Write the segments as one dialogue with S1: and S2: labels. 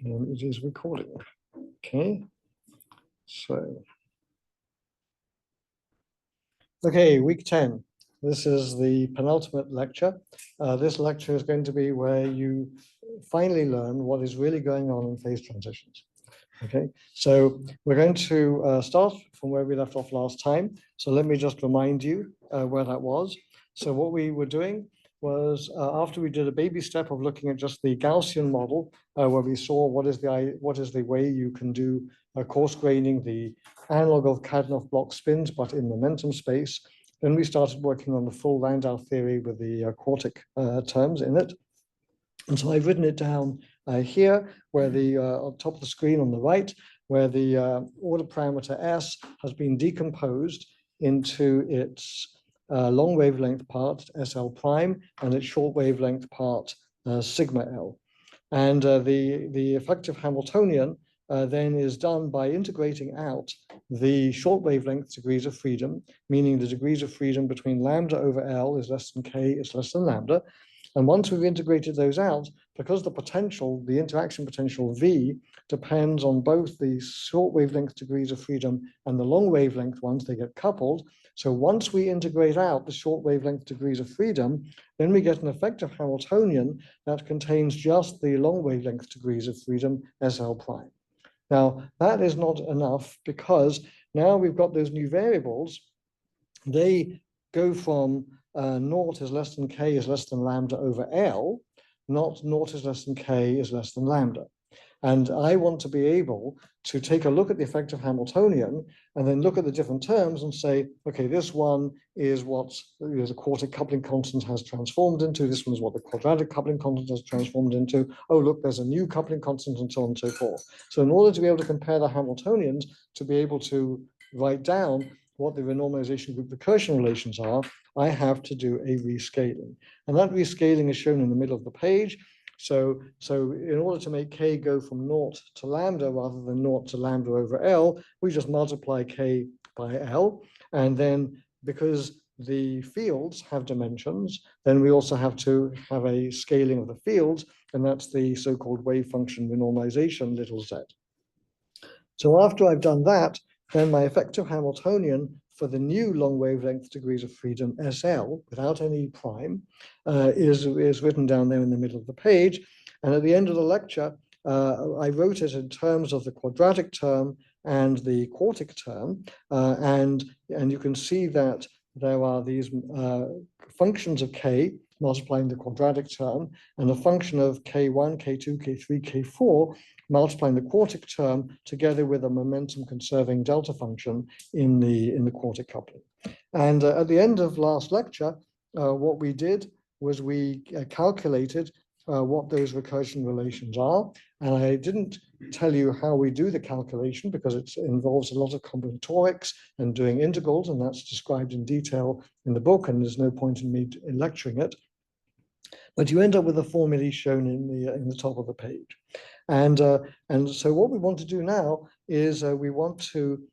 S1: And it is recording. Okay. So, okay, week 10. This is the penultimate lecture. This lecture is going to be where you finally learn what is really going on in phase transitions. Okay, so we're going to start from where we left off last time. So let me just remind you where that was. So what we were doing was after we did a baby step of looking at just the Gaussian model, where we saw what is the way you can do coarse graining, the analog of Kadanoff block spins, but in momentum space. Then we started working on the full Landau theory with the quartic terms in it. And so I've written it down here, where the on top of the screen on the right, where the order parameter S has been decomposed into its long wavelength part, SL prime, and its short wavelength part, sigma L. And the effective Hamiltonian then is done by integrating out the short wavelength degrees of freedom, meaning the degrees of freedom between lambda over L is less than K is less than lambda. And once we've integrated those out, because the potential, the interaction potential V depends on both the short wavelength degrees of freedom and the long wavelength ones, they get coupled. So once we integrate out the short wavelength degrees of freedom, then we get an effective Hamiltonian that contains just the long wavelength degrees of freedom, SL prime. Now, that is not enough because now we've got those new variables. They go from naught is less than K is less than lambda over L, not naught is less than K is less than lambda. And I want to be able to take a look at the effective Hamiltonian and then look at the different terms and say, okay, this one is what the quartic coupling constant has transformed into. This one is what the quadratic coupling constant has transformed into. Oh, look, there's a new coupling constant and so on and so forth. So in order to be able to compare the Hamiltonians, to be able to write down what the renormalization group recursion relations are, I have to do a rescaling. And that rescaling is shown in the middle of the page. So in order to make K go from naught to lambda rather than naught to lambda over L, we just multiply K by L. And then because the fields have dimensions, then we also have to have a scaling of the fields, and that's the so-called wave function renormalization little z. So after I've done that, then my effective Hamiltonian for the new long wavelength degrees of freedom, SL, without any prime, is written down there in the middle of the page. And at the end of the lecture, I wrote it in terms of the quadratic term and the quartic term. And you can see that there are these functions of K multiplying the quadratic term, and a function of K1, K2, K3, K4 multiplying the quartic term together with a momentum conserving delta function in the quartic coupling. And at the end of last lecture, what we did was we calculated what those recursion relations are. And I didn't tell you how we do the calculation because it involves a lot of combinatorics and doing integrals, and that's described in detail in the book, and there's no point in me lecturing it. But you end up with the formulae shown in the top of the page. And so what we want to do now is we want to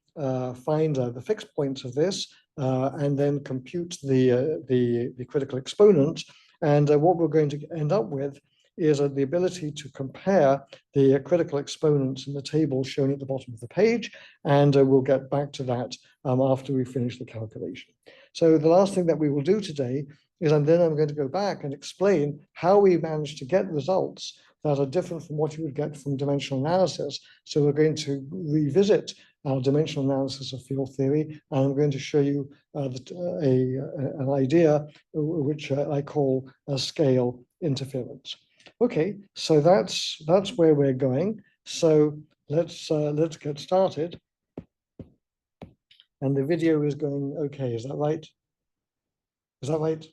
S1: find the fixed points of this and then compute the critical exponents. And what we're going to end up with is the ability to compare the critical exponents in the table shown at the bottom of the page. And we'll get back to that after we finish the calculation. So the last thing that we will do today is then I'm going to go back and explain how we managed to get results that are different from what you would get from dimensional analysis. So we're going to revisit our dimensional analysis of field theory, and I'm going to show you an idea which I call a scale interference. Okay, so that's where we're going. So let's get started. And the video is going okay. Is that right? Is that right?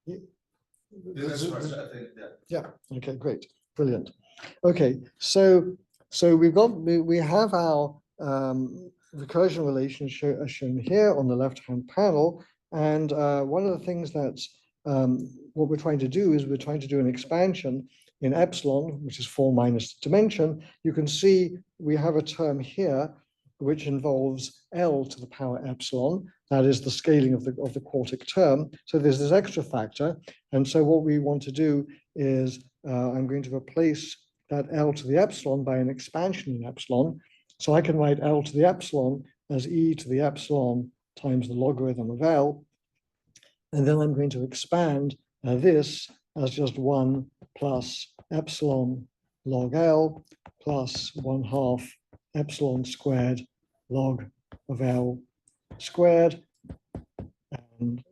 S1: Yeah.
S2: That's right, I think,
S1: yeah. Okay, great, brilliant. Okay, so we have our recursion relations shown here on the left-hand panel, and one of the things that's what we're trying to do is we're trying to do an expansion in epsilon, which is 4 minus dimension. You can see we have a term here which involves L to the power epsilon. That is the scaling of the quartic term. So there's this extra factor. And so what we want to do is I'm going to replace that L to the epsilon by an expansion in epsilon. So I can write L to the epsilon as e to the epsilon times the logarithm of L. And then I'm going to expand this as just 1 plus epsilon log L plus 1/2 epsilon squared log of L squared and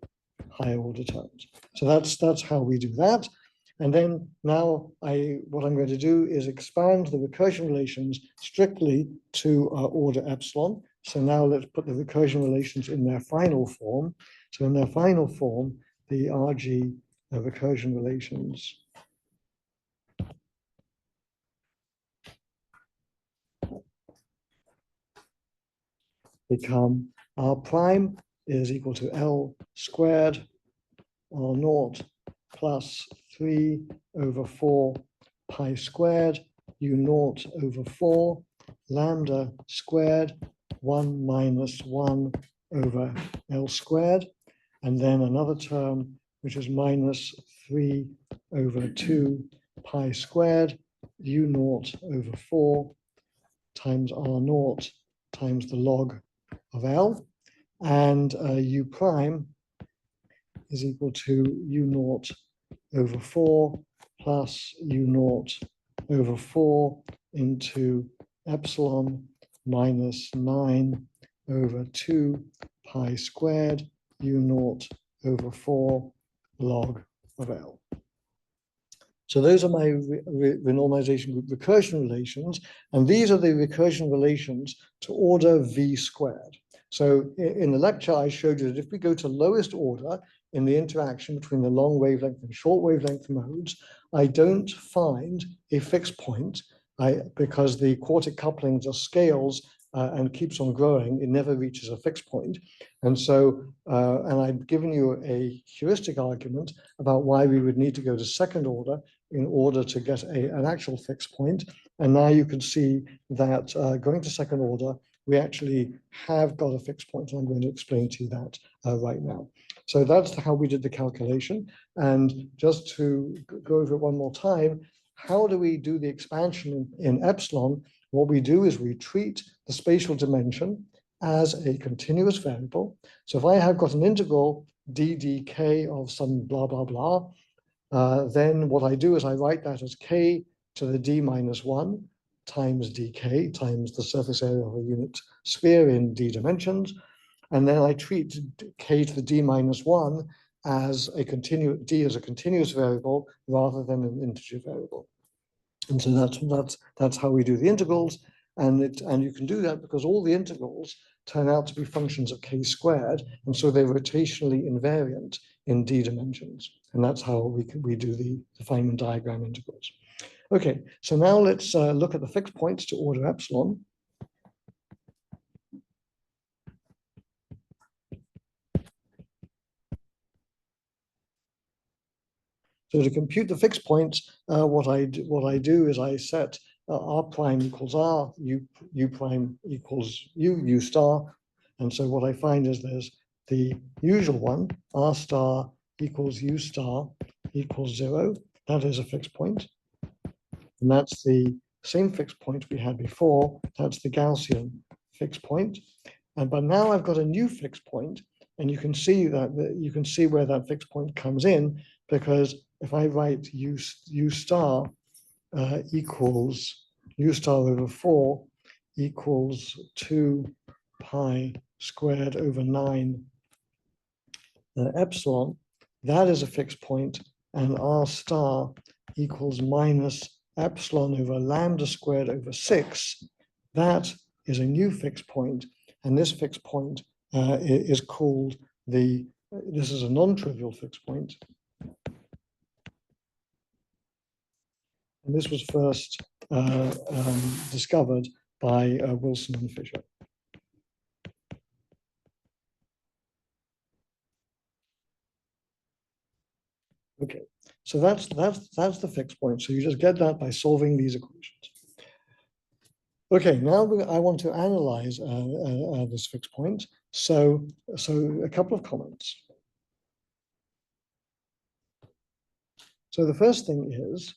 S1: higher order terms. So that's how we do that. And then now what I'm going to do is expand the recursion relations strictly to order epsilon. So now let's put the recursion relations in their final form. So in their final form, the RG recursion relations become R prime is equal to L squared R naught plus 3/4 pi squared U naught over 4 lambda squared 1 minus 1 over L squared, and then another term which is minus 3/2 pi squared U naught over 4 times R naught times the log of L, and U prime is equal to U naught over 4 plus U naught over 4 into epsilon minus 9/2 pi squared U naught over 4 log of L. So those are my renormalization group recursion relations, and these are the recursion relations to order V squared. So in the lecture, I showed you that if we go to lowest order in the interaction between the long wavelength and short wavelength modes, I don't find a fixed point because the quartic coupling just scales and keeps on growing. It never reaches a fixed point. And so, and I've given you a heuristic argument about why we would need to go to second order in order to get an actual fixed point. And now you can see that going to second order, we actually have got a fixed point. And I'm going to explain to you that right now. So that's how we did the calculation. And just to go over it one more time, how do we do the expansion in epsilon? What we do is we treat the spatial dimension as a continuous variable. So if I have got an integral ddk of some blah, blah, blah, then what I do is I write that as k to the d minus 1 times dk times the surface area of a unit sphere in d dimensions. And then I treat k to the d minus 1 as a d as a continuous variable rather than an integer variable. And so that's how we do the integrals. And you can do that because all the integrals turn out to be functions of k squared, and so they're rotationally invariant in d dimensions. And that's how we do the Feynman diagram integrals. Okay, so now let's look at the fixed points to order epsilon. So to compute the fixed points, what I do is I set R prime equals R, U prime equals U star. And so what I find is there's the usual one, R star equals U star equals 0. That is a fixed point. And that's the same fixed point we had before. That's the Gaussian fixed point. But now I've got a new fixed point, and you can see where that fixed point comes in, because if I write U star equals U star over 4 equals 2 pi squared over 9 epsilon, that is a fixed point, and R star equals minus epsilon over lambda squared over 6. That is a new fixed point, and this fixed point is called this is a non-trivial fixed point. And this was first discovered by Wilson and Fisher. Okay, so that's the fixed point. So you just get that by solving these equations. Okay, now I want to analyze this fixed point. So a couple of comments. So the first thing is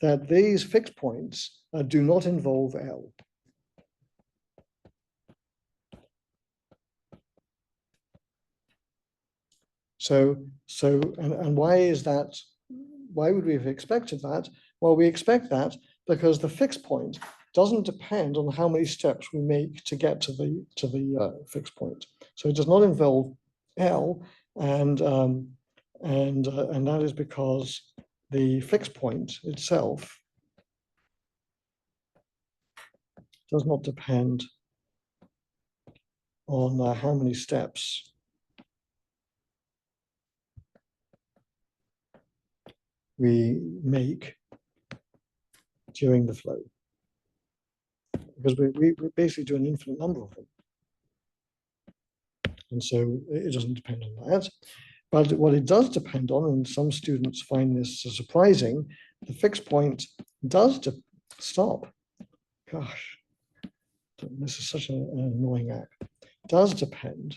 S1: that these fixed points do not involve L. And why is that? Why would we have expected that? Well, we expect that because the fixed point doesn't depend on how many steps we make to get to the fixed point. So it does not involve L, and that is because the fixed point itself does not depend on how many steps we make during the flow, because we basically do an infinite number of them. And so it doesn't depend on that. But what it does depend on, and some students find this surprising, the fixed point does stop. Gosh, this is such an annoying app. Does depend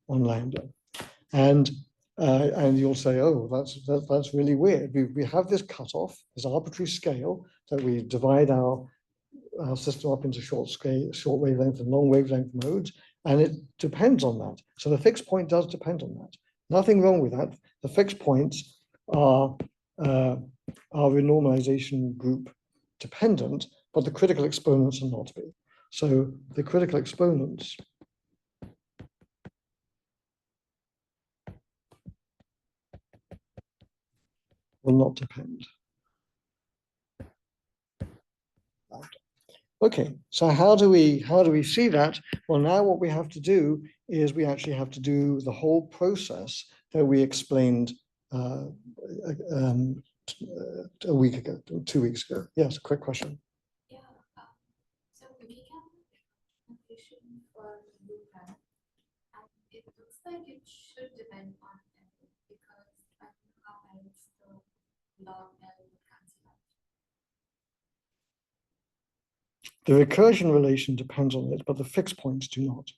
S1: on lambda. And you'll say, oh, that's really weird. We have this cutoff, this arbitrary scale that we divide our system up into short wavelength and long wavelength modes, and it depends on that. So the fixed point does depend on that. Nothing wrong with that. The fixed points are renormalization group dependent, but the critical exponents are not be. So the critical exponents will not depend. Okay, so how do we see that? Well, now what we have to do is we actually have to do the whole process that we explained a week ago, 2 weeks ago. Yes, quick question.
S3: Yeah, so we can notation for Luca, and it looks like it should depend on L because I don't know how else the log L would cancel out.
S1: The recursion relation depends on it, but the fixed points do not.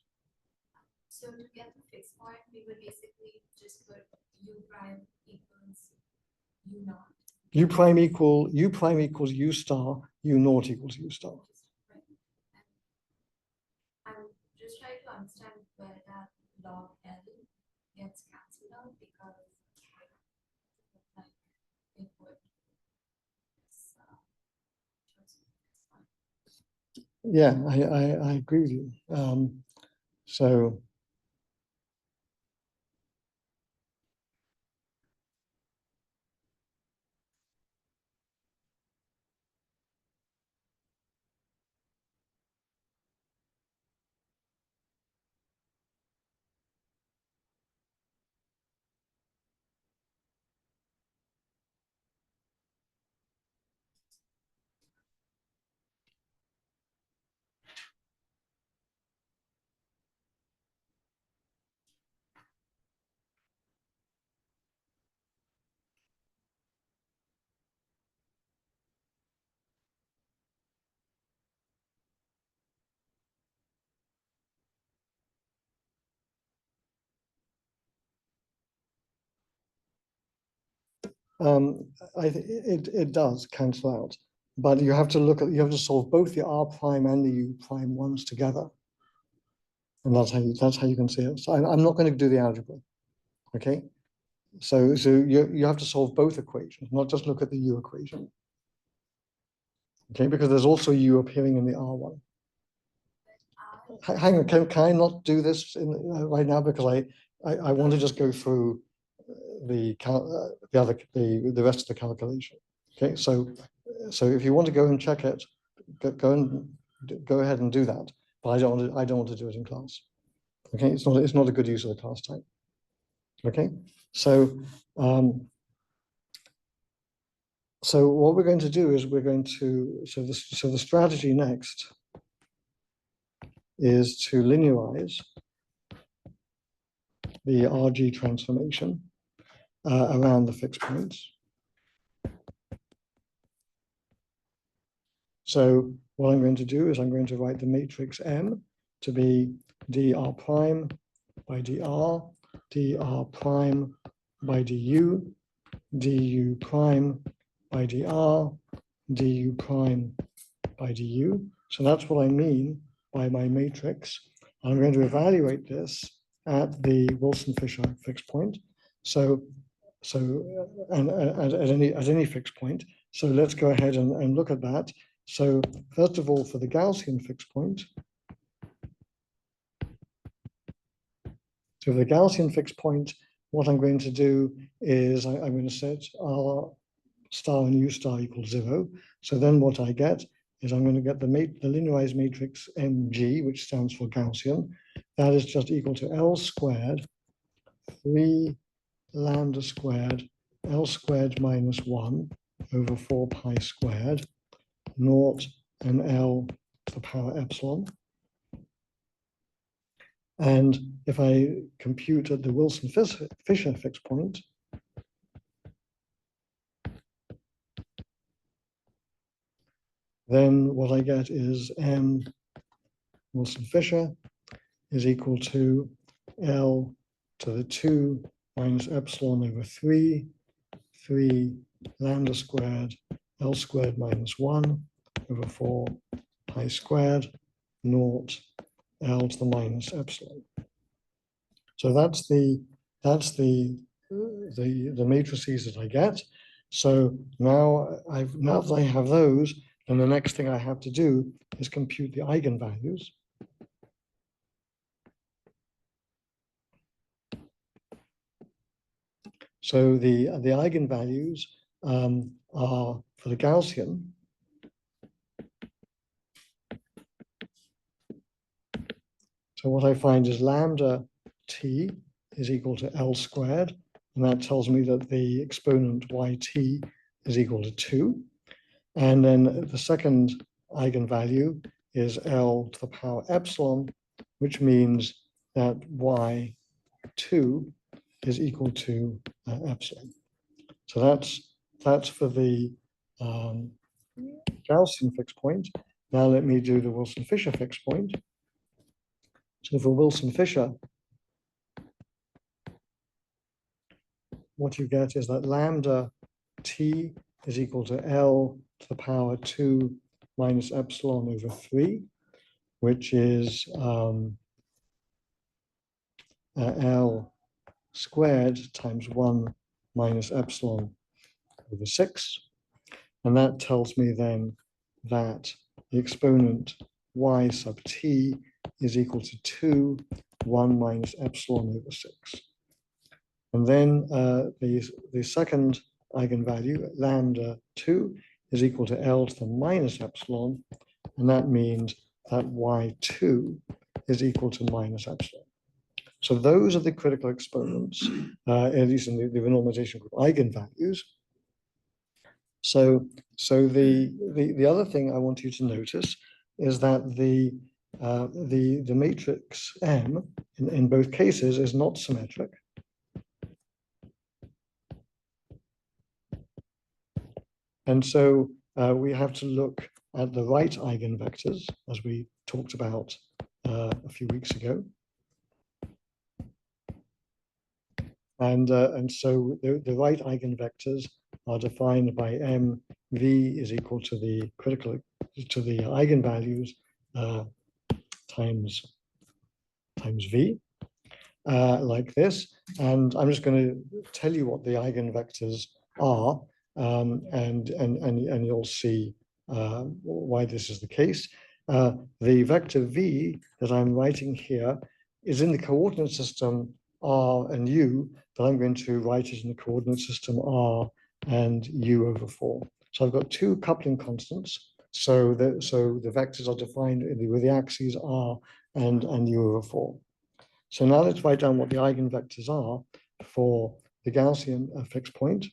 S3: So to get the fixed point, we would basically just put U prime equals U naught.
S1: U prime equals U star, U naught equals U star.
S3: Right. And I'm just trying to understand where that log L gets cancelled out because like it would
S1: Yeah, I agree with you. So it does cancel out, but you have to solve both the R prime and the U prime ones together, and that's how you can see it. So I'm not going to do the algebra, okay? So you have to solve both equations, not just look at the U equation, okay? Because there's also U appearing in the R one. Hang on, can I not do this right now because I want to just go through the rest of the calculation. Okay, so if you want to go and check it, go ahead and do that. But I don't want to do it in class. Okay, it's not a good use of the class time. Okay, so what we're going to do is so the strategy next is to linearize the RG transformation around the fixed points. So what I'm going to do is I'm going to write the matrix M to be dr prime by dr, dr prime by du, du prime by dr, du prime by du. So that's what I mean by my matrix. I'm going to evaluate this at the Wilson-Fisher fixed point. And at any fixed point. So let's go ahead and look at that. So first of all, for the Gaussian fixed point, so for the Gaussian fixed point, what I'm going to do is I'm going to set R star and U star equals 0. So then what I get is I'm going to get the linearized matrix Mg, which stands for Gaussian. That is just equal to L squared, 3 lambda squared, L squared minus 1 over 4 pi squared, naught and L to the power epsilon. And if I compute at the Wilson-Fisher fixed point, then what I get is M Wilson-Fisher is equal to L to the 2 minus epsilon over 3 lambda squared, L squared minus 1 over 4 pi squared, naught L to the minus epsilon. So that's the matrices that I get. So now that I have those, then the next thing I have to do is compute the eigenvalues. So the eigenvalues are for the Gaussian. So what I find is lambda t is equal to L squared, and that tells me that the exponent yt is equal to 2. And then the second eigenvalue is L to the power epsilon, which means that y2 is equal to epsilon. So that's for the Gaussian fixed point. Now let me do the Wilson-Fisher fixed point. So for Wilson-Fisher, what you get is that lambda t is equal to L to the power 2 minus epsilon over 3, which is L squared times 1 minus epsilon over 6. And that tells me then that the exponent y sub t is equal to 2, 1 minus epsilon over 6. And then the second eigenvalue, lambda 2, is equal to L to the minus epsilon, and that means that y2 is equal to minus epsilon. So those are the critical exponents, at least in the renormalization group eigenvalues. So the other thing I want you to notice is that the matrix M in both cases is not symmetric. And so we have to look at the right eigenvectors, as we talked about a few weeks ago. And so the right eigenvectors are defined by mv is equal to the eigenvalues times v, like this. And I'm just going to tell you what the eigenvectors are, and you'll see why this is the case. The vector v that I'm writing here is in the coordinate system r and u, but I'm going to write it in the coordinate system r and u over 4. So I've got two coupling constants. So the vectors are defined with the axes r and u over 4. So now let's write down what the eigenvectors are for the Gaussian fixed point.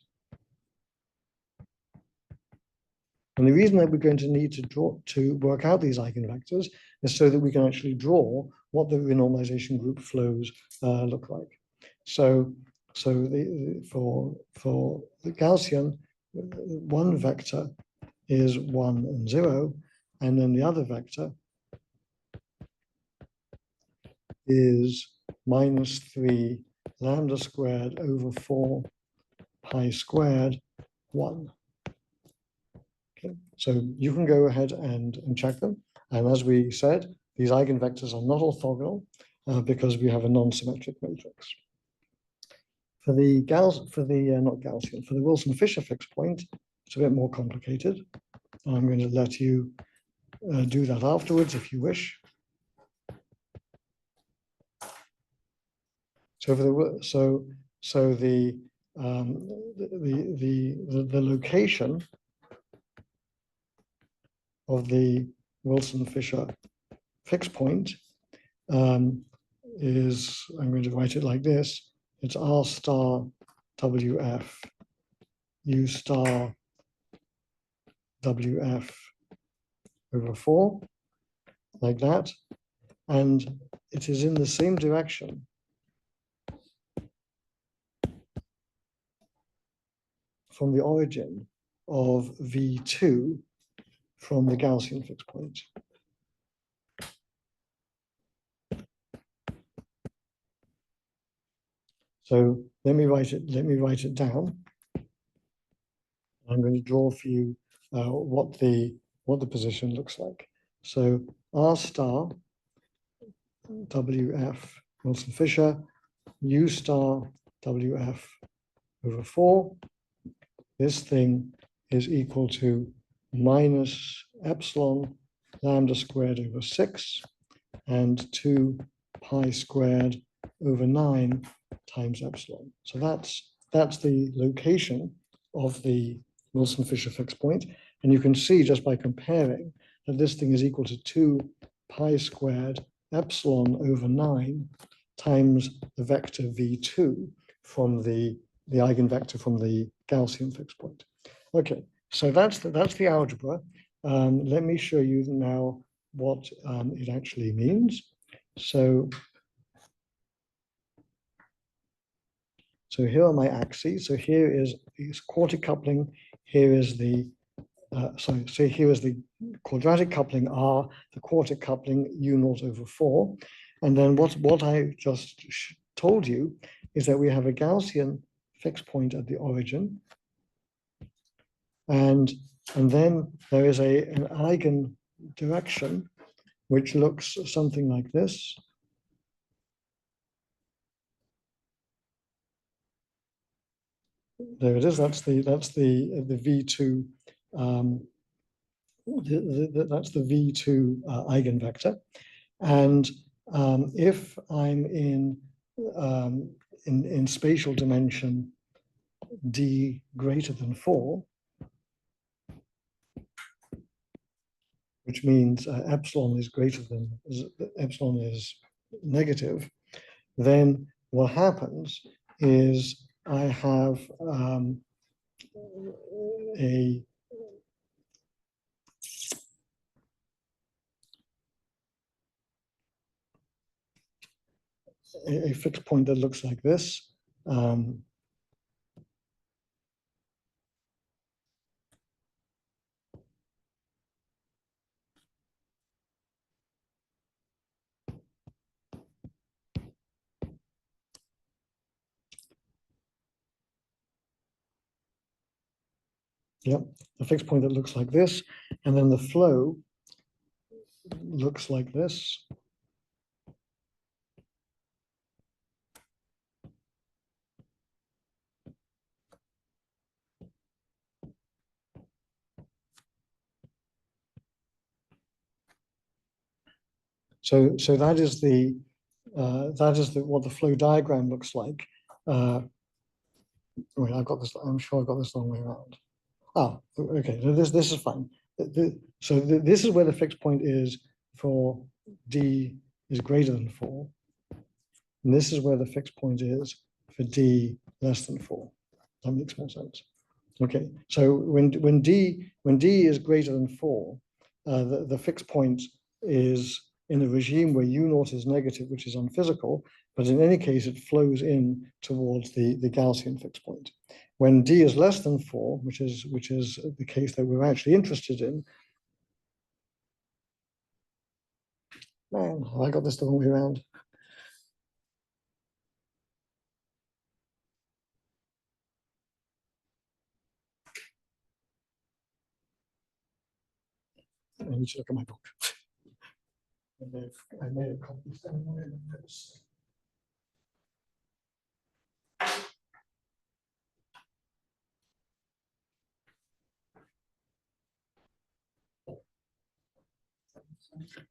S1: And the reason that we're going to need to work out these eigenvectors is so that we can actually draw what the renormalization group flows look like. So for the Gaussian, one vector is 1 and 0, and then the other vector is minus 3 lambda squared over 4 pi squared 1. Okay, so you can go ahead and check them. And as we said, these eigenvectors are not orthogonal because we have a non-symmetric matrix. For the not Gaussian, for the Wilson-Fisher fixed point, it's a bit more complicated. I'm going to let you do that afterwards if you wish. So for the location of the Wilson-Fisher fixed point is, I'm going to write it like this. It's R star WF U star WF over 4, like that. And it is in the same direction from the origin of V2 from the Gaussian fixed point. So let me write it down. I'm going to draw for you what the position looks like. So R star WF Wilson-Fisher U star WF over 4. This thing is equal to minus epsilon lambda squared over 6 and 2 pi squared over 9 times epsilon. So that's the location of the Wilson-Fisher fixed point. And you can see just by comparing that this thing is equal to 2 pi squared epsilon over 9 times the vector v2 from the eigenvector from the Gaussian fixed point. Okay, so that's the algebra. Let me show you now what it actually means. So here are my axes. So here is quartic coupling. Here is the so here is the quadratic coupling R, the quartic coupling U0 over 4. And then what I just told you is that we have a Gaussian fixed point at the origin. And then there is an eigen direction which looks something like this. There it is. That's the V2. That's the V2 eigenvector. And if I'm in spatial dimension d greater than 4, which means epsilon is greater than epsilon is negative, then what happens is I have a fixed point that looks like this. Yep, a fixed point that looks like this, and then the flow looks like this. So that is what the flow diagram looks like. Wait, I've got this. I'm sure I've got this the wrong way around. Ah, okay. So this is fine. This is where the fixed point is for d is greater than 4, and this is where the fixed point is for d less than 4. That makes more sense. Okay. So when d is greater than 4, the fixed point is in a regime where U0 is negative, which is unphysical, but in any case, it flows in towards the Gaussian fixed point. When d is less than 4, which is the case that we're actually interested in, man, have I got this the wrong way around? I need to look at my book. I made a copy somewhere in the notes.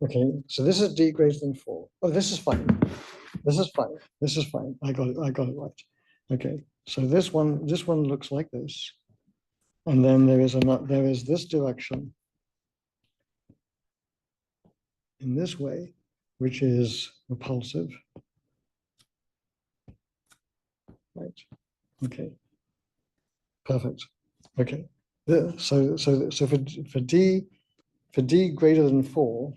S1: Okay, so this is d greater than 4. Oh, this is fine. This is fine. This is fine. I got it. I got it right. Okay, so this one looks like this, and then there is this direction in this way, which is repulsive. Right. Okay. Perfect. Okay. So for d greater than 4,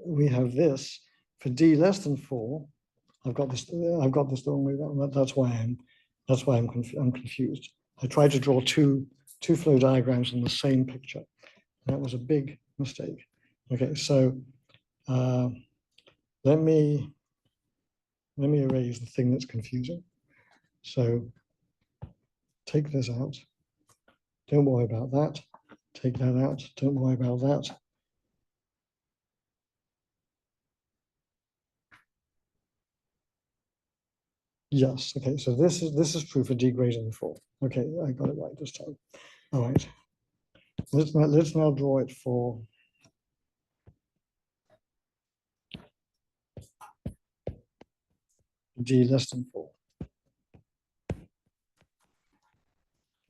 S1: we have this. For d less than 4, I've got this the wrong way around. That's why I'm confused. I tried to draw two flow diagrams in the same picture. That was a big mistake. Okay, so let me erase the thing that's confusing. So take this out. Don't worry about that. Take that out. Don't worry about that. Yes. Okay. So this is true for d greater than 4. Okay, I got it right this time. All right. Let's now draw it for d less than 4.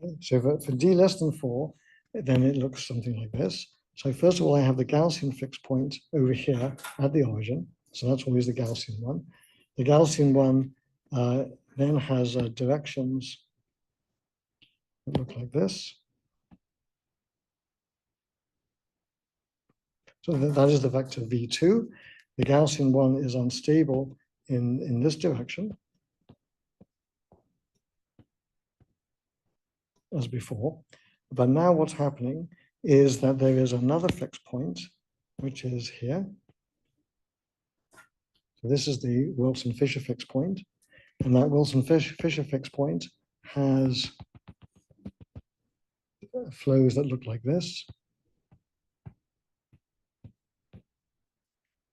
S1: Okay, so for d less than 4, then it looks something like this. So first of all, I have the Gaussian fixed point over here at the origin. So that's always the Gaussian one. The Gaussian one then has directions that look like this. So that is the vector v2. The Gaussian one is unstable in this direction, as before. But now what's happening is that there is another fixed point, which is here. So this is the Wilson-Fisher fixed point. And that Wilson-Fisher fixed point has flows that look like this.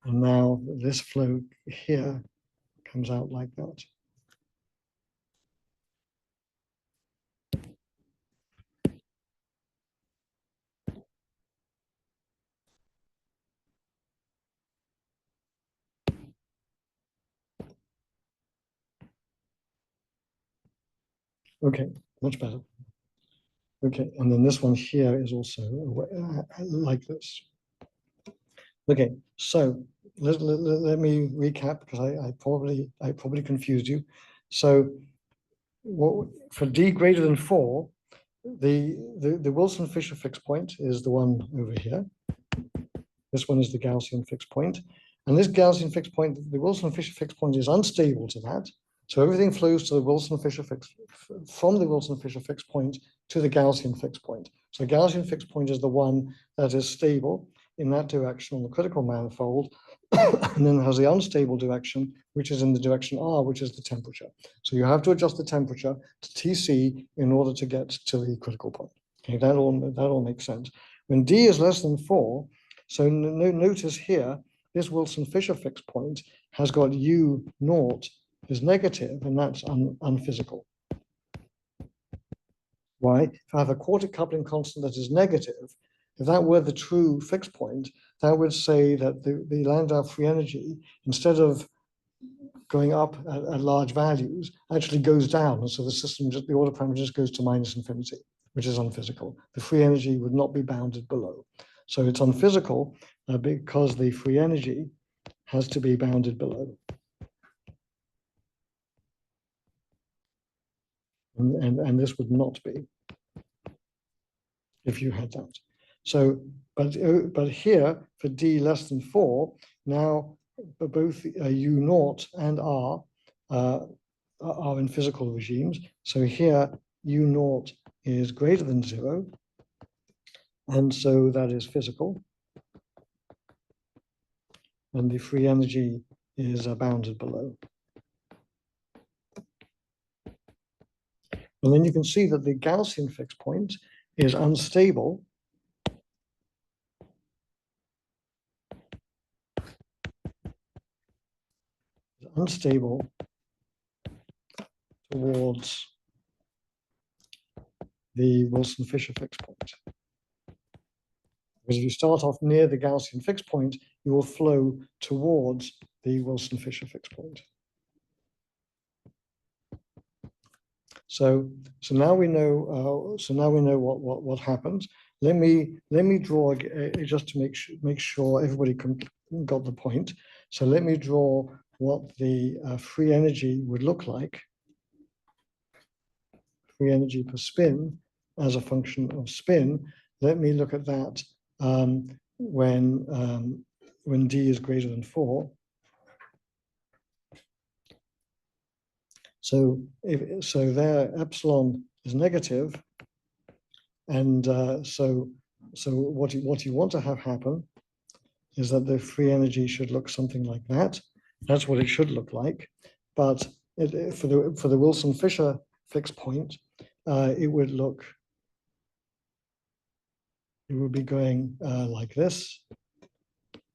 S1: And now this flow here comes out like that. Okay, much better. Okay, and then this one here is also like this. Okay, so let me recap because I probably confused you. So for d greater than 4, the Wilson-Fisher fixed point is the one over here. This one is the Gaussian fixed point. And this Gaussian fixed point, the Wilson-Fisher fixed point is unstable to that. So everything flows to the Wilson-Fisher fixed, from the Wilson-Fisher fixed point to the Gaussian fixed point. So the Gaussian fixed point is the one that is stable in that direction on the critical manifold, and then has the unstable direction, which is in the direction R, which is the temperature. So you have to adjust the temperature to Tc in order to get to the critical point. Okay, that all makes sense. When d is less than 4, so notice here, this Wilson-Fisher fixed point has got u naught is negative, and that's unphysical. Why? If I have a quartic coupling constant that is negative, if that were the true fixed point, that would say that the Landau free energy, instead of going up at large values, actually goes down. And so the system, the order parameter just goes to minus infinity, which is unphysical. The free energy would not be bounded below. So it's unphysical because the free energy has to be bounded below. And this would not be if you had that. So, but here for d less than 4, now both u naught and r are in physical regimes. So here u naught is greater than 0, and so that is physical. And the free energy is bounded below. And then you can see that the Gaussian fixed point is unstable unstable towards the Wilson-Fisher fixed point. Because if you start off near the Gaussian fixed point, you will flow towards the Wilson-Fisher fixed point. So now we know. What happens. Let me draw just to make sure everybody got the point. So let me draw what the free energy would look like. Free energy per spin as a function of spin. Let me look at that when d is greater than 4. So there epsilon is negative, and so what you want to have happen is that the free energy should look something like that. That's what it should look like. But for the Wilson-Fisher fixed point, it would be going like this.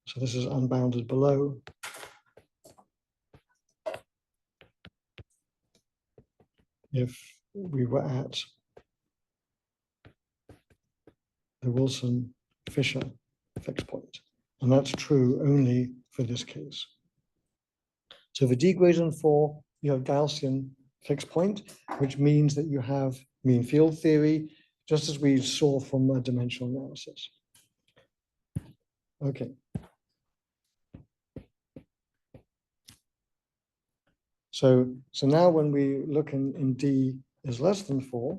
S1: So this is unbounded below. If we were at the Wilson-Fisher fixed point. And that's true only for this case. So for d greater than 4, you have Gaussian fixed point, which means that you have mean field theory, just as we saw from a dimensional analysis. Okay. So now when we look in d is less than 4,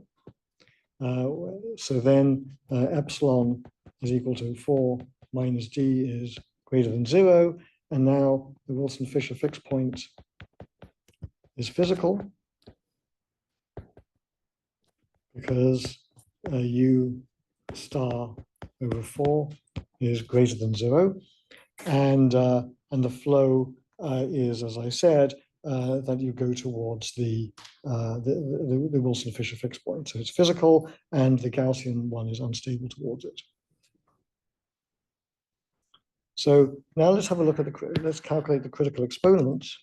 S1: so then epsilon is equal to 4 minus d is greater than 0. And now the Wilson-Fisher fixed point is physical because u star over 4 is greater than 0. And the flow is, as I said, that you go towards the Wilson-Fisher fixed point. So it's physical, and the Gaussian one is unstable towards it. So now let's have a look at let's calculate the critical exponents.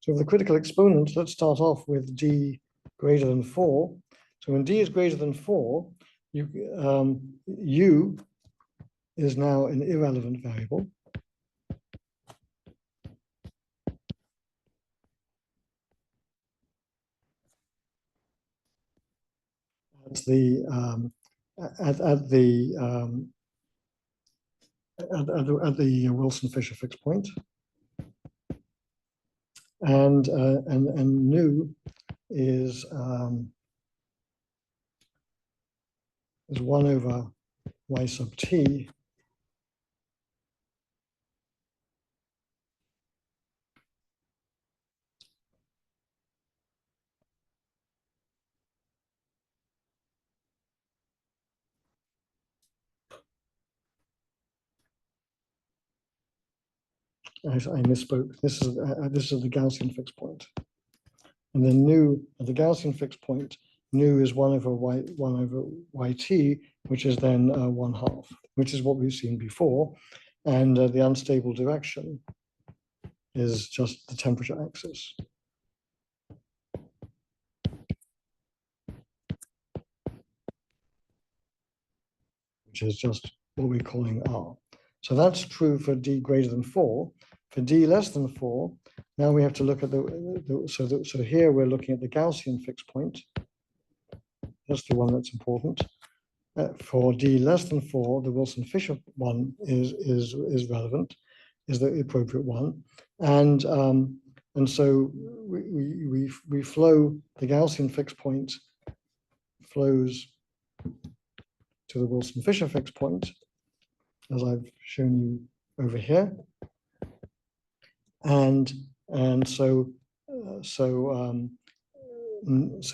S1: So for the critical exponents, let's start off with d greater than 4. So when d is greater than 4, u is now an irrelevant variable. At the Wilson-Fisher fixed point, and nu is 1 over y sub t I misspoke. This is the Gaussian fixed point, and then nu at the Gaussian fixed point, nu is 1 over yt, which is then 1/2, which is what we've seen before, and the unstable direction is just the temperature axis. Which is just what we're calling R. So that's true for d greater than 4. For d less than 4, now we have to look at so here we're looking at the Gaussian fixed point. That's the one that's important. For d less than 4, the Wilson-Fisher one is relevant, is the appropriate one, and so we flow the Gaussian fixed point flows to the Wilson-Fisher fixed point, as I've shown you over here, and so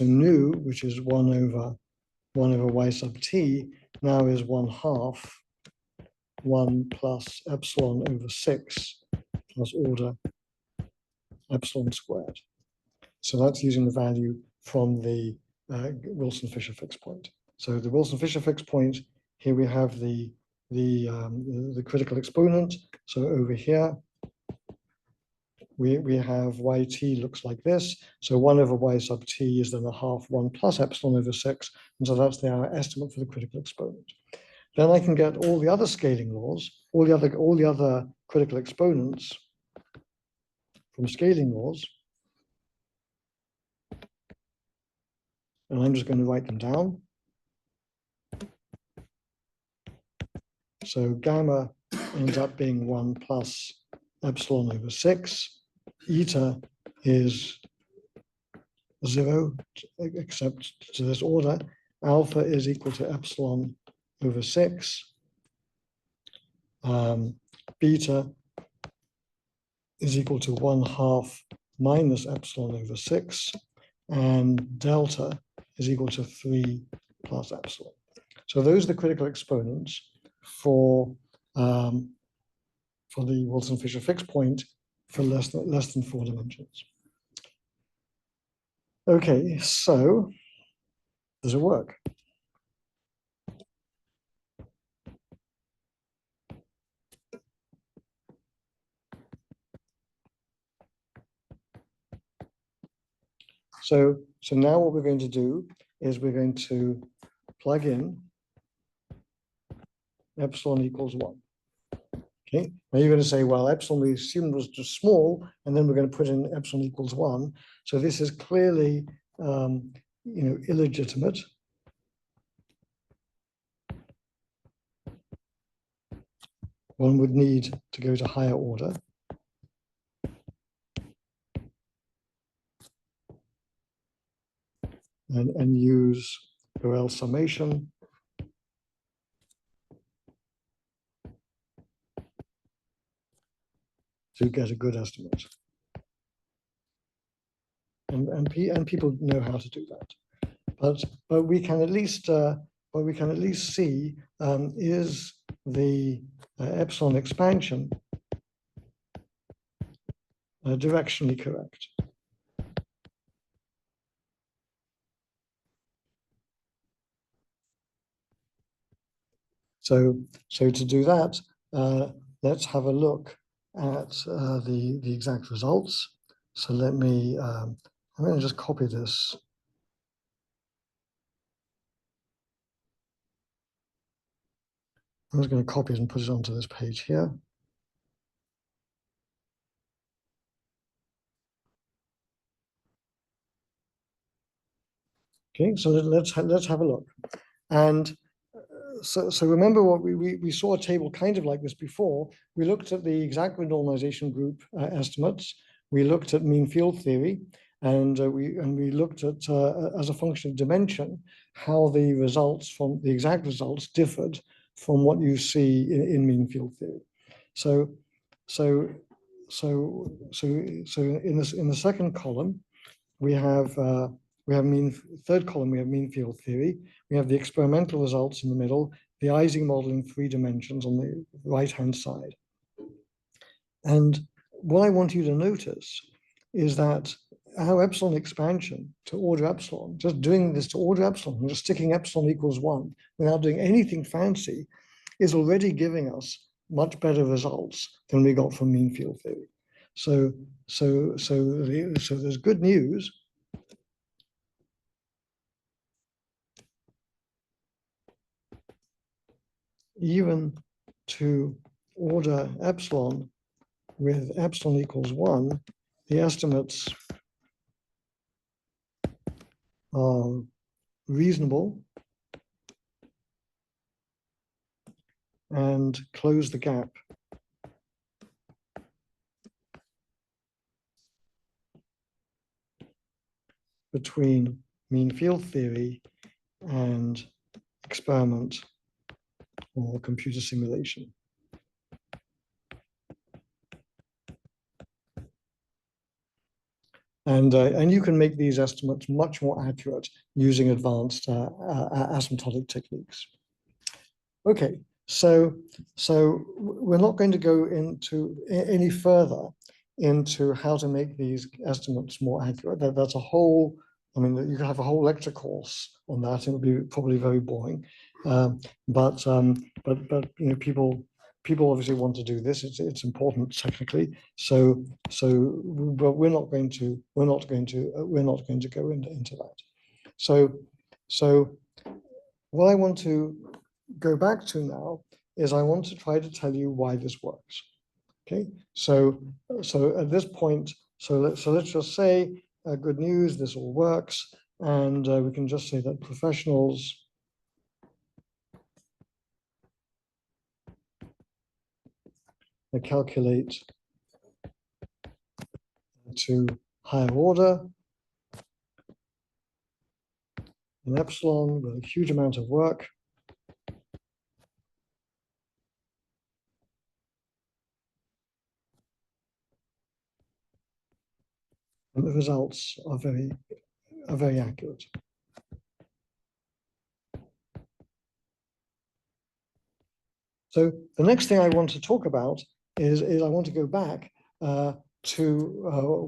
S1: nu, which is 1 over y sub t, now is 1/2 1 plus epsilon over 6 plus order epsilon squared. So that's using the value from the Wilson-Fisher fixed point. So the Wilson-Fisher fixed point here we have the critical exponent. So over here, we have yt looks like this. So 1 over y sub t is then a half 1 plus epsilon over 6. And so that's our estimate for the critical exponent. Then I can get all the other scaling laws, all the other critical exponents from scaling laws. And I'm just going to write them down. So gamma ends up being 1 plus epsilon over 6. Eta is 0, except to this order. Alpha is equal to epsilon over 6. Beta is equal to 1/2 minus epsilon over 6. And delta is equal to 3 plus epsilon. So those are the critical exponents for the Wilson-Fisher fixed point for less than 4 dimensions. Okay, so does it work? So now what we're going to do is we're going to plug in epsilon equals 1. Okay, now you're going to say, well, epsilon we assumed was just small, and then we're going to put in epsilon equals 1. So this is clearly illegitimate. One would need to go to higher order. And use Borel summation. To get a good estimate. And people know how to do that. But we can at least see is the epsilon expansion directionally correct. So to do that, let's have a look at the exact results. So let me, I'm going to just copy this. I'm just going to copy it and put it onto this page here. Okay, so let's have a look. And so remember what we saw a table kind of like this before. We looked at the exact renormalization group estimates. We looked at mean field theory, and we looked at as a function of dimension how the results from the exact results differed from what you see in mean field theory. So in the second column we have third column, we have mean field theory. We have the experimental results in the middle, the Ising model in 3 dimensions on the right-hand side. And what I want you to notice is that our epsilon expansion to order epsilon, just doing this to order epsilon, just sticking epsilon equals 1 without doing anything fancy, is already giving us much better results than we got from mean field theory. So there's good news. Even to order epsilon with epsilon equals 1, the estimates are reasonable and close the gap between mean field theory and experiment or computer simulation. And you can make these estimates much more accurate using advanced asymptotic techniques. Okay, so we're not going to go into any further into how to make these estimates more accurate. That's a whole, I mean, you can have a whole lecture course on that. It would be probably very boring. But you know, people obviously want to do this. It's important technically. But we're not going to go into that. So what I want to go back to now is I want to try to tell you why this works. Okay, so at this point, so let's just say good news, this all works, and we can just say that professionals calculate to higher order an epsilon with a huge amount of work. And the results are very accurate. So the next thing I want to talk about is I want to go back to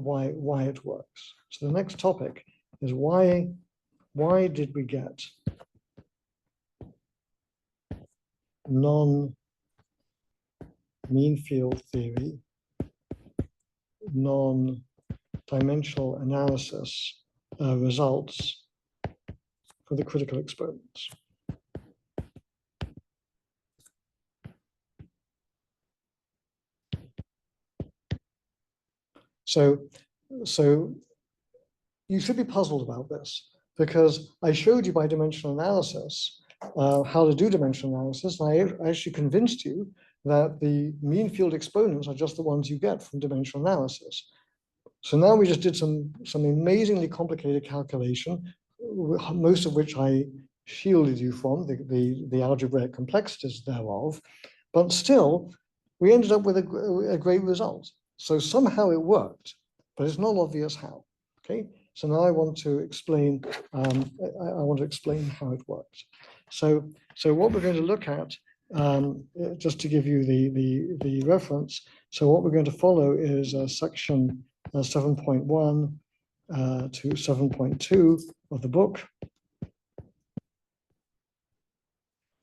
S1: why it works. So the next topic is why did we get non-mean field theory, non-dimensional analysis results for the critical exponents? So you should be puzzled about this, because I showed you by dimensional analysis how to do dimensional analysis, and I actually convinced you that the mean field exponents are just the ones you get from dimensional analysis. So now we just did some amazingly complicated calculation, most of which I shielded you from, the algebraic complexities thereof, but still we ended up with a great result. So somehow it worked, but it's not obvious how. Okay, so now I want to explain. I want to explain how it works. So what we're going to look at, just to give you the reference. So what we're going to follow is section 7.1 to 7.2 of the book.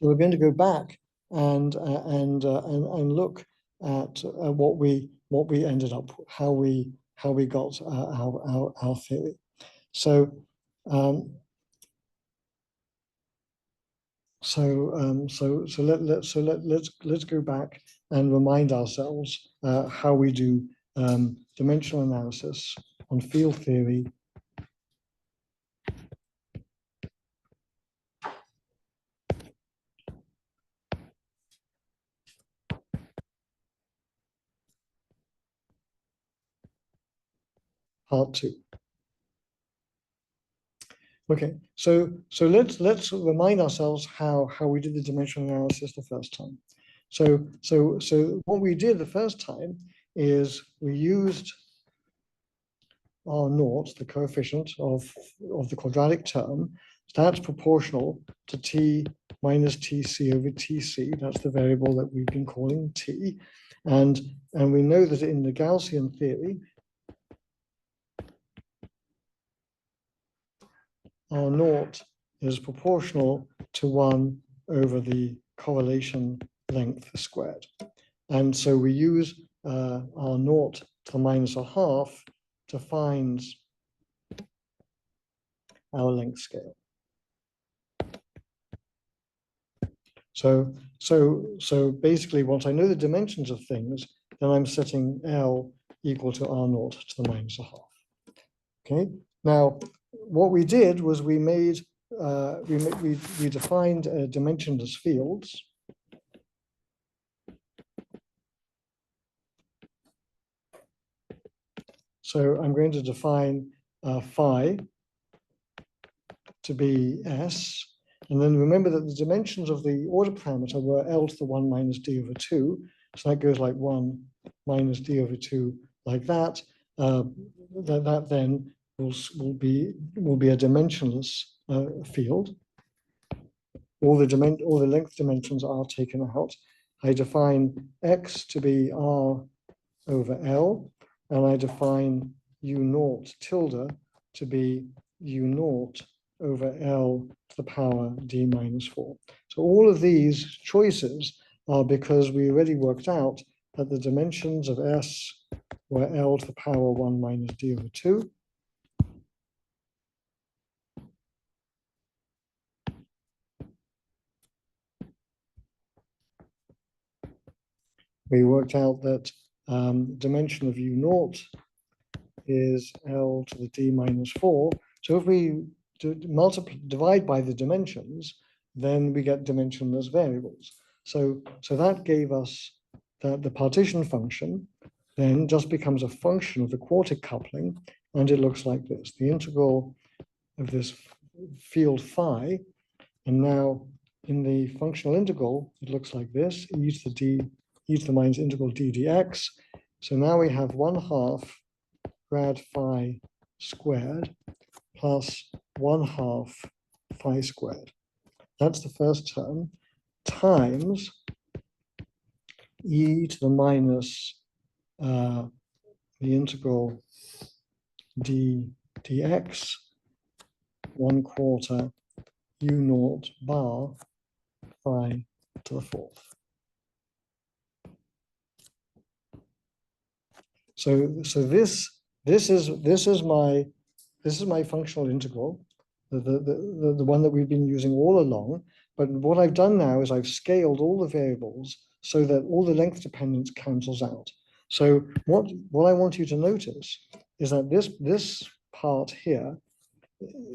S1: We're going to go back and look at what we ended up, how we got our theory. So let's go back and remind ourselves how we do dimensional analysis on field theory part 2. Okay, so let's remind ourselves how we did the dimensional analysis the first time. So what we did the first time is we used R naught, the coefficient of the quadratic term. That's proportional to t minus tc over tc. That's the variable that we've been calling t, and we know that in the Gaussian theory, R naught is proportional to 1 over the correlation length squared. And so we use R naught to the minus a half to find our length scale. So basically, once I know the dimensions of things, then I'm setting L equal to R naught to the minus a half. Okay. Now, what we did was we defined dimensionless fields. So I'm going to define phi to be S, and then remember that the dimensions of the order parameter were L to the 1 minus d over 2. So that goes like 1 minus d over 2 like that. That then will be a dimensionless field. All the length dimensions are taken out. I define x to be r over L, and I define u naught tilde to be u naught over L to the power D minus 4. So all of these choices are because we already worked out that the dimensions of S were L to the power 1 minus D over 2. We worked out that dimension of U naught is L to the D minus 4. So if we divide by the dimensions, then we get dimensionless variables. So that gave us that the partition function then just becomes a function of the quartic coupling, and it looks like this. The integral of this field phi, and now in the functional integral, it looks like this, e to the minus integral d dx. So now we have 1/2 grad phi squared plus 1/2 phi squared. That's the first term, times e to the minus the integral d dx 1/4 u naught bar phi to the 4th. So this is my functional integral, the one that we've been using all along. But what I've done now is I've scaled all the variables so that all the length dependence cancels out. So what I want you to notice is that this part here,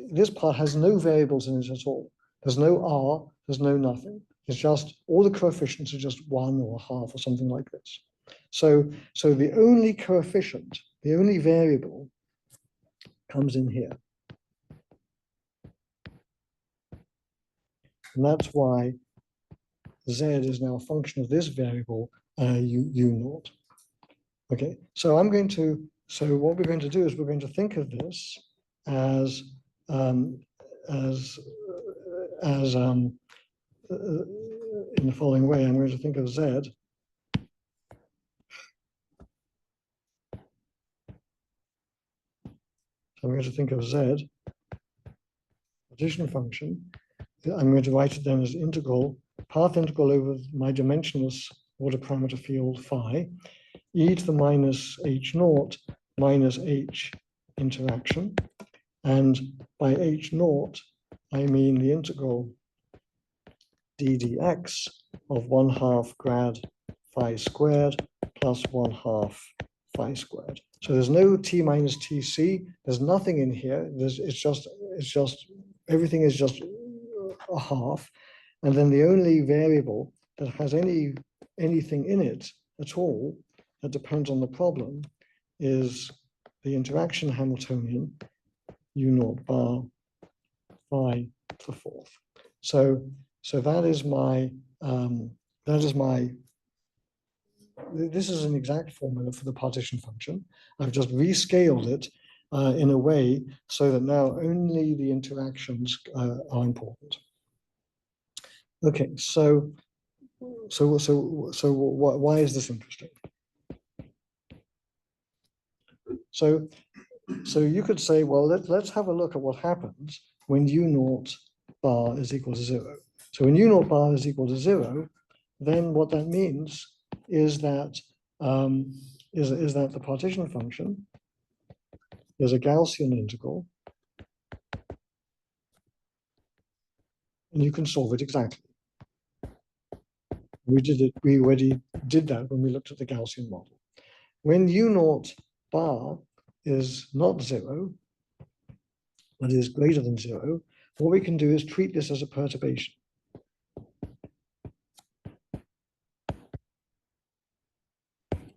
S1: this part has no variables in it at all. There's no r, there's no nothing. It's just all the coefficients are just 1 or 1/2 or something like this. So the only coefficient, the only variable comes in here. And that's why z is now a function of this variable u naught. Okay, so what we're going to do is we're going to think of this as in the following way. I'm going to think of z I'm going to think of z, partition function. I'm going to write it then as integral, path integral over my dimensionless order parameter field phi, e to the minus h naught minus h interaction. And by h naught, I mean the integral d dx of 1/2 grad phi squared plus 1/2 phi squared. So there's no t minus tc. There's nothing in here. It's just everything is just a half. And then the only variable that has anything in it at all that depends on the problem is the interaction Hamiltonian u naught bar phi to the 4th. So that is my this is an exact formula for the partition function. I've just rescaled it in a way so that now only the interactions are important. Okay, so why is this interesting? So you could say, well, let's have a look at what happens when u naught bar is equal to 0. So when u naught bar is equal to 0, then what that means is that the partition function is a Gaussian integral, and you can solve it exactly. We already did that when we looked at the Gaussian model. When u naught bar is not 0, but is greater than 0, what we can do is treat this as a perturbation.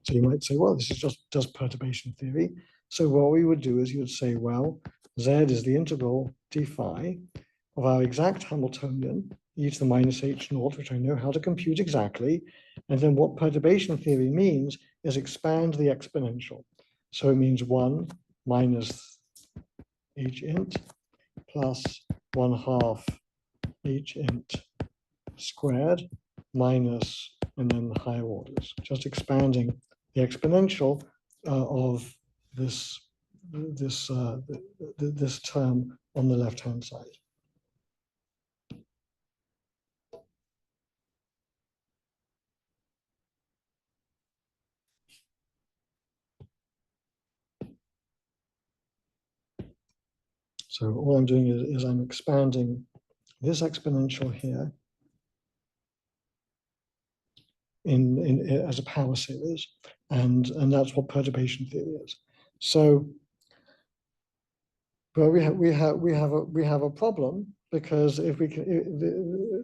S1: So you might say, well, this is just perturbation theory. So what we would do is you would say, well, z is the integral d phi of our exact Hamiltonian, e to the minus h naught, which I know how to compute exactly. And then what perturbation theory means is expand the exponential. So it means 1 minus h int plus 1/2 h int squared minus, and then the higher orders, just expanding the exponential of this term on the left-hand side. So all I'm doing is I'm expanding this exponential here as a power series, and that's what perturbation theory is. So, but we have a problem, because if we can,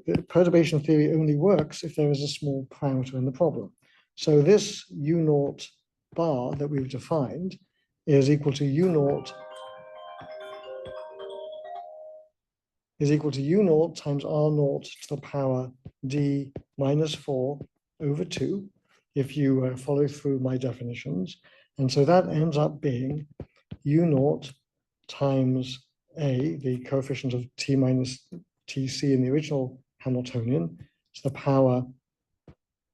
S1: the perturbation theory only works if there is a small parameter in the problem. So this U naught bar that we've defined is equal to U naught times R naught to the power D minus 4 over 2, if you follow through my definitions. And so that ends up being U naught times A, the coefficient of T minus TC in the original Hamiltonian, to the power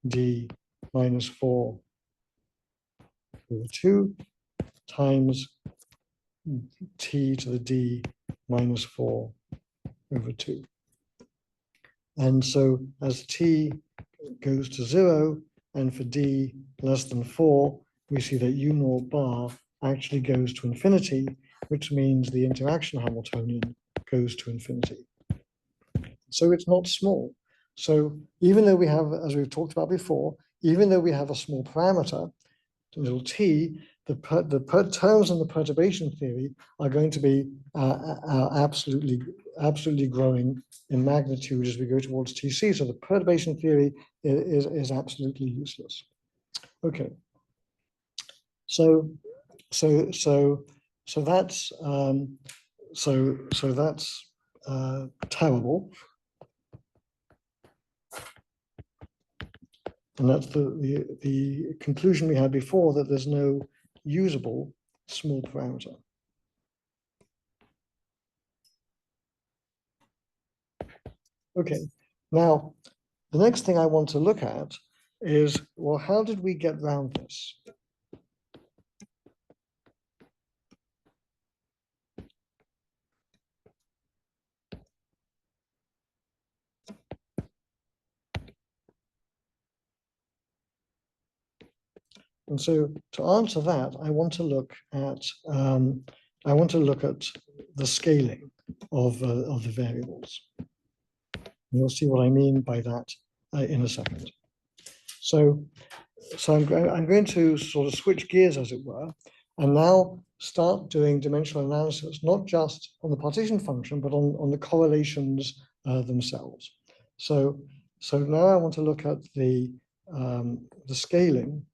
S1: D minus 4 over 2 times T to the D minus 4 over 2. And so as T goes to 0, and for D less than 4, we see that U naught bar actually goes to infinity, which means the interaction Hamiltonian goes to infinity. So it's not small. So even though we have, as we've talked about before, even though we have a small parameter, little t, the terms in the perturbation theory are going to be absolutely growing in magnitude as we go towards TC. So the perturbation theory is absolutely useless. Okay. So that's terrible. And that's the conclusion we had before, that there's no usable small parameter. Okay, now the next thing I want to look at is, well, how did we get around this? And so to answer that, I want to look at the scaling of the variables. You'll see what I mean by that in a second. So I'm going to sort of switch gears, as it were, and now start doing dimensional analysis, not just on the partition function, but on the correlations themselves. So now I want to look at the scaling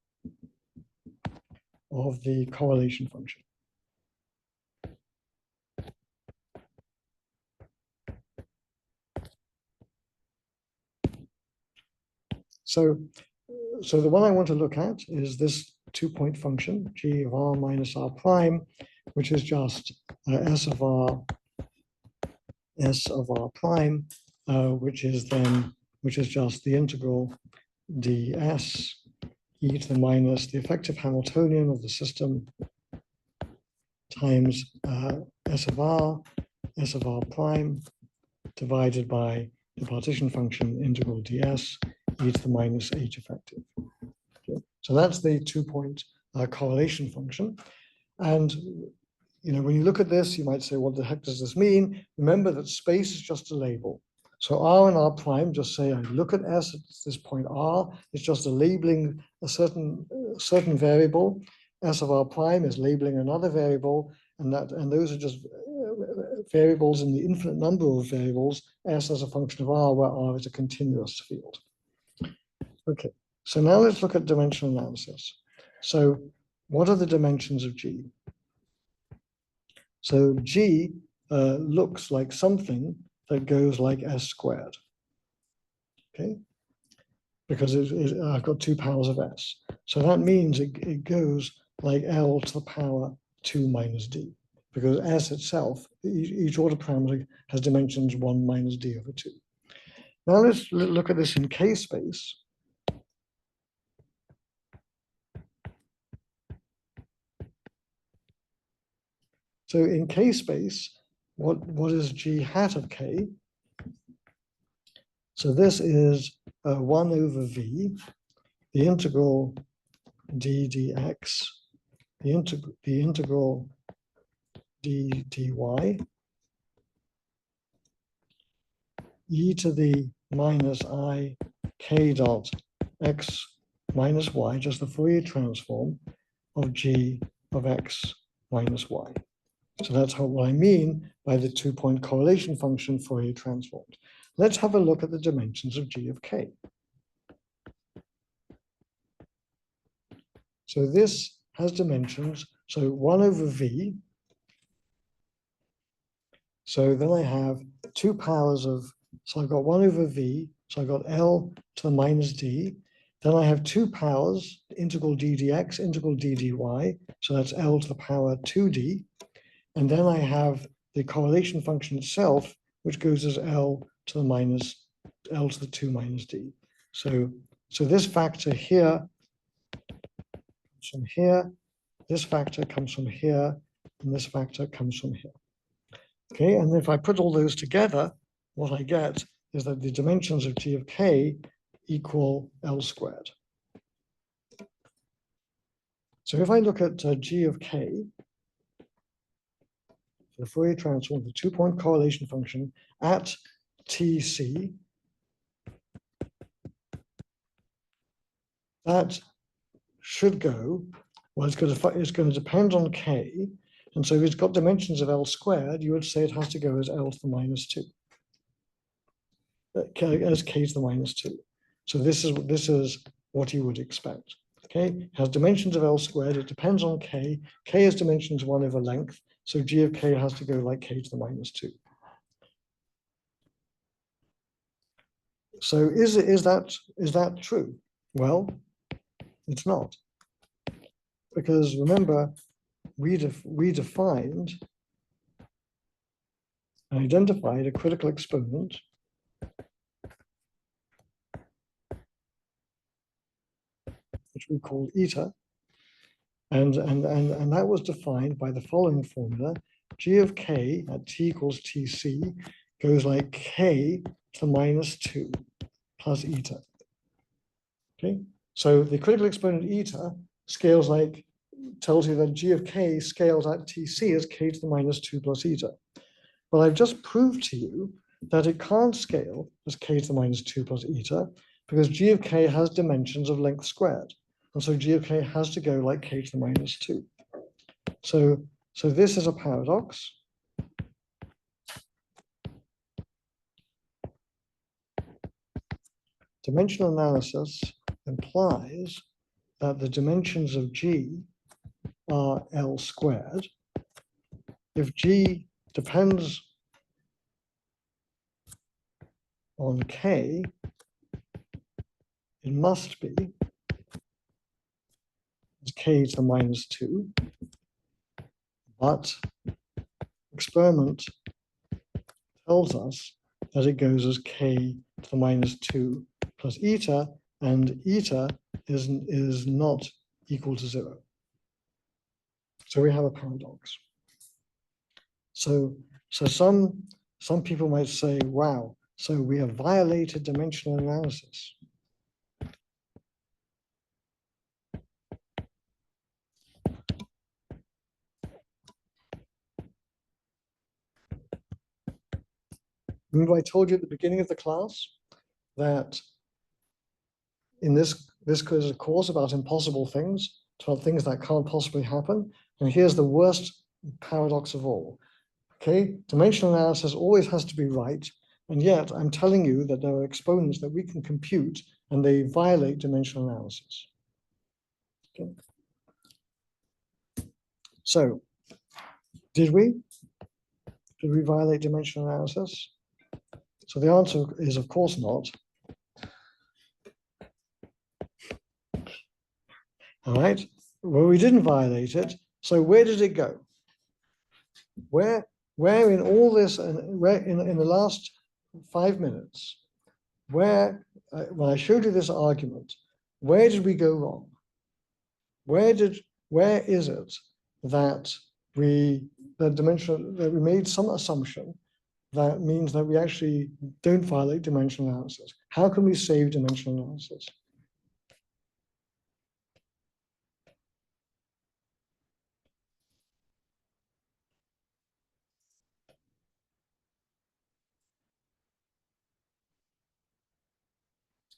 S1: of the correlation function. So the one I want to look at is this 2-point function, g of r minus r prime, which is just s of r prime, which is just the integral ds e to the minus the effective Hamiltonian of the system times s of r prime divided by the partition function integral ds e to the minus h effective. Okay. So that's the 2-point correlation function. And when you look at this, you might say, what the heck does this mean? Remember that space is just a label. So r and r prime just say, I look at s at this point r, it's just a labeling a certain variable. S of r prime is labeling another variable, and those are just variables in the infinite number of variables, s as a function of r, where r is a continuous field. Okay, so now let's look at dimensional analysis. So what are the dimensions of G? So G looks like something that goes like s squared, okay? Because I've got 2 powers of s. So that means it goes like L to the power 2 minus d, because s itself, each order parameter has dimensions 1 minus d over 2. Now let's look at this in K space. So in K space, what is g hat of k? So this is 1 over v, the integral d dx, the integral d dy, e to the minus I k dot x minus y, just the Fourier transform of g of x minus y. So that's what I mean by the 2-point correlation function Fourier transformed. Let's have a look at the dimensions of g of k. So this has dimensions, so 1 over v. So then I have 2 powers of, so I've got 1 over v, so I've got L to the minus d. Then I have 2 powers, integral d dx, integral d dy, so that's L to the power 2d. And then I have the correlation function itself, which goes as L to the minus, L to the 2 minus d. So this factor here comes from here, this factor comes from here, and this factor comes from here. Okay, and if I put all those together, what I get is that the dimensions of g of k equal L squared. So if I look at g of k, the Fourier transform, the 2-point correlation function at Tc, that should go, well, it's going to depend on k. And so if it's got dimensions of L squared, you would say it has to go as L to the minus 2. As k to the minus 2. So this is what you would expect. Okay, it has dimensions of L squared, it depends on k. K has dimensions 1 over length, so g of k has to go like k to the minus 2. So is that true? Well, it's not. Because remember, we defined and identified a critical exponent which we call eta, and that was defined by the following formula: g of k at t equals tc goes like k to the minus 2 plus eta. Okay, so the critical exponent eta scales like, tells you that g of k scales at tc as k to the minus 2 plus eta. Well, I've just proved to you that it can't scale as k to the minus 2 plus eta because g of k has dimensions of length squared. And so g of k has to go like k to the minus 2. So this is a paradox. Dimensional analysis implies that the dimensions of g are L squared. If g depends on k, it must be k to the minus 2, but experiment tells us that it goes as k to the minus 2 plus eta, and eta is not equal to 0. So we have a paradox. So some people might say, wow, so we have violated dimensional analysis. Remember I told you at the beginning of the class that in this is a course about impossible things, about things that can't possibly happen. And here's the worst paradox of all. Okay, dimensional analysis always has to be right. And yet I'm telling you that there are exponents that we can compute and they violate dimensional analysis. Okay. So did we violate dimensional analysis? So the answer is, of course not. All right, well, we didn't violate it. So where did it go? Where in all this, and where in the last 5 minutes, when I showed you this argument, where did we go wrong? Where is it that we that we made some assumption that means that we actually don't violate dimensional analysis. How can we save dimensional analysis?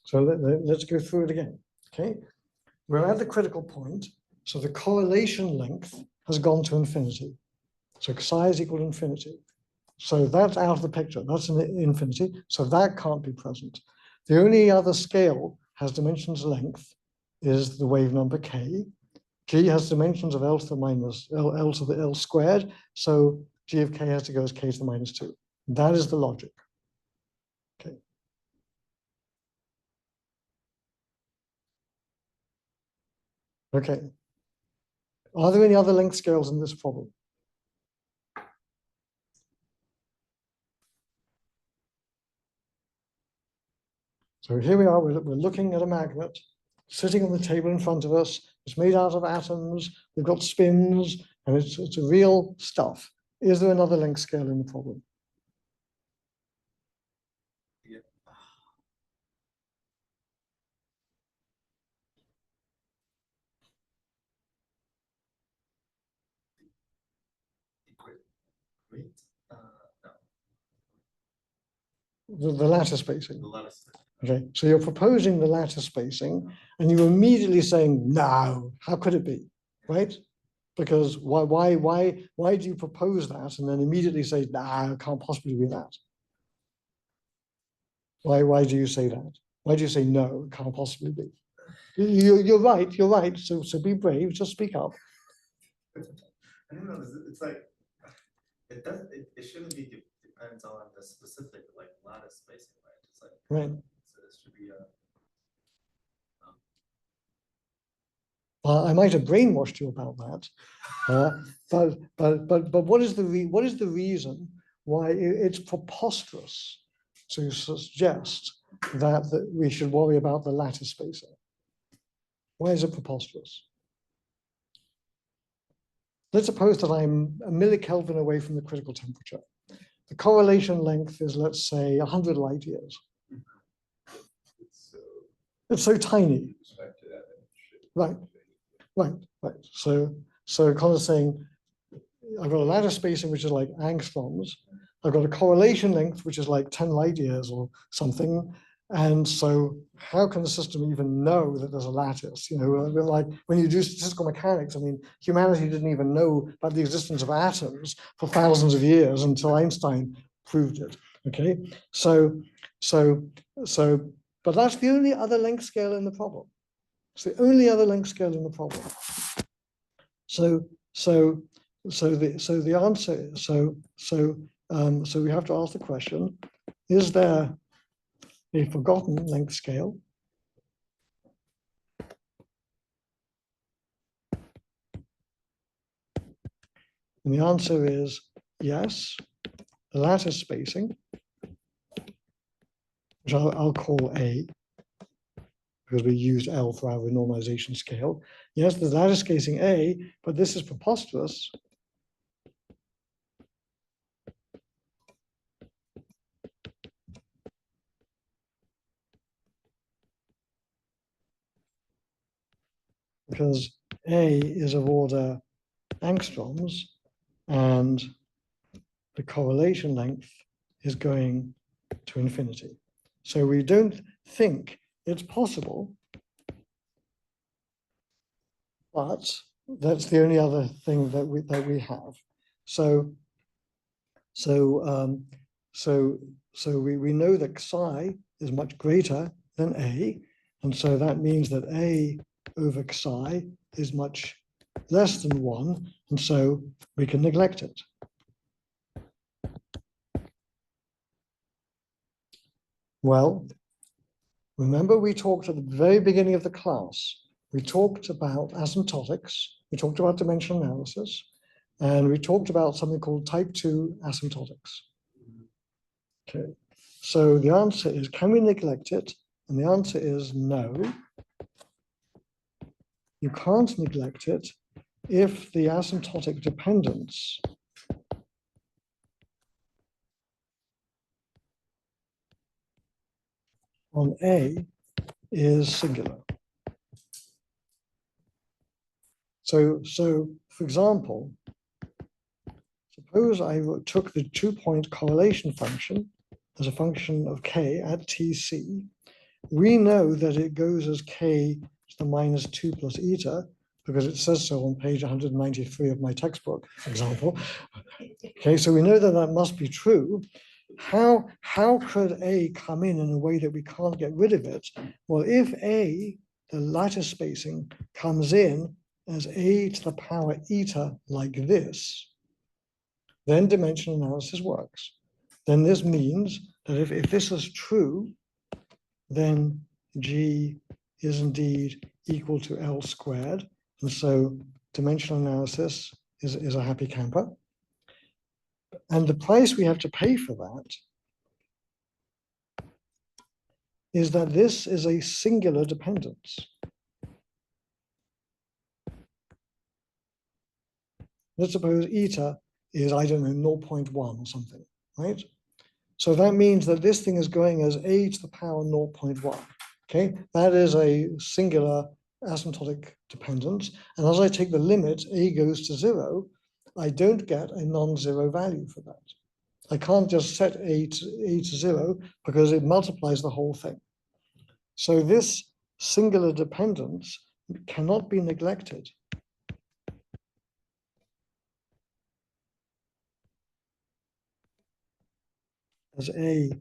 S1: So let's go through it again. Okay, we're at the critical point. So the correlation length has gone to infinity. So psi is equal to infinity. So that's out of the picture. That's an infinity. So that can't be present. The only other scale has dimensions length is the wave number k. G has dimensions of L to the minus L to the L squared. So G of k has to go as k to the minus 2. That is the logic. Okay. Okay. Are there any other length scales in this problem? So here we are, we're looking at a magnet sitting on the table in front of us. It's made out of atoms, they've got spins, and it's a real stuff. Is there another length scale in the problem?
S2: Yeah. Great. No,
S1: The lattice spacing.
S2: the lattice.
S1: Okay, so you're proposing the lattice spacing, and you're immediately saying, no, how could it be, right? Because why do you propose that and then immediately say, nah, it can't possibly be that? Why do you say that? Why do you say no, it can't possibly be? You're right, so be brave, just speak up.
S2: I don't know. It's like it shouldn't be depends on the specific like lattice spacing, right? It's like
S1: Right.
S2: so this should be a
S1: I might have brainwashed you about that, but what is the reason why it's preposterous to suggest that we should worry about the lattice spacing? Why is it preposterous? Let's suppose that I'm a millikelvin away from the critical temperature. The correlation length is, let's say, 100 light years. It's so tiny. Right. So kind of saying, I've got a lattice spacing which is like angstroms. I've got a correlation length which is like 10 light years or something. And so how can the system even know that there's a lattice? You know, like when you do statistical mechanics, I mean, humanity didn't even know about the existence of atoms for thousands of years until Einstein proved it. Okay, but that's the only other length scale in the problem. It's the only other length scale in the problem. So the answer, so we have to ask the question, is there a forgotten length scale? And the answer is yes, the lattice spacing, which I'll call A, because we used L for our renormalization scale. Yes, the lattice spacing A, but this is preposterous. Because A is of order angstroms, and the correlation length is going to infinity. So we don't think it's possible, but that's the only other thing that we have. So we know that psi is much greater than A, and so that means that A over psi is much less than 1, and so we can neglect it. Well, remember we talked at the very beginning of the class, we talked about asymptotics, we talked about dimensional analysis, and we talked about something called type 2 asymptotics. Okay, so the answer is, can we neglect it? And the answer is no. You can't neglect it if the asymptotic dependence on A is singular. So for example, suppose I took the 2-point correlation function as a function of k at tc. We know that it goes as k to the minus 2 plus eta, because it says so on page 193 of my textbook, for example. Okay, so we know that that must be true. How could A come in a way that we can't get rid of it? Well, if A, the lattice spacing, comes in as A to the power eta like this, then dimensional analysis works. Then this means that if this is true, then G is indeed equal to L squared. And so dimensional analysis is a happy camper. And the price we have to pay for that is that this is a singular dependence. Let's suppose eta is, I don't know, 0.1 or something, right? So that means that this thing is going as A to the power 0.1, okay? That is a singular asymptotic dependence. And as I take the limit, A goes to 0, I don't get a non-zero value for that. I can't just set A to 0 because it multiplies the whole thing. So this singular dependence cannot be neglected. As A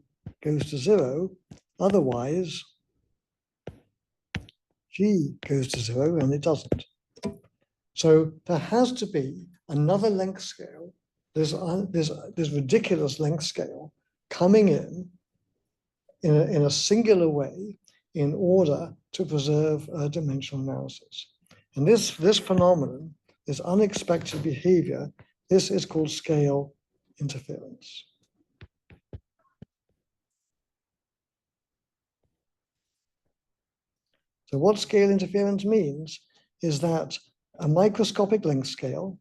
S1: goes to 0, otherwise G goes to 0 and it doesn't. So there has to be another length scale, this ridiculous length scale coming in a singular way in order to preserve dimensional analysis. And this phenomenon, this unexpected behavior, this is called scale interference. So what scale interference means is that a microscopic length scale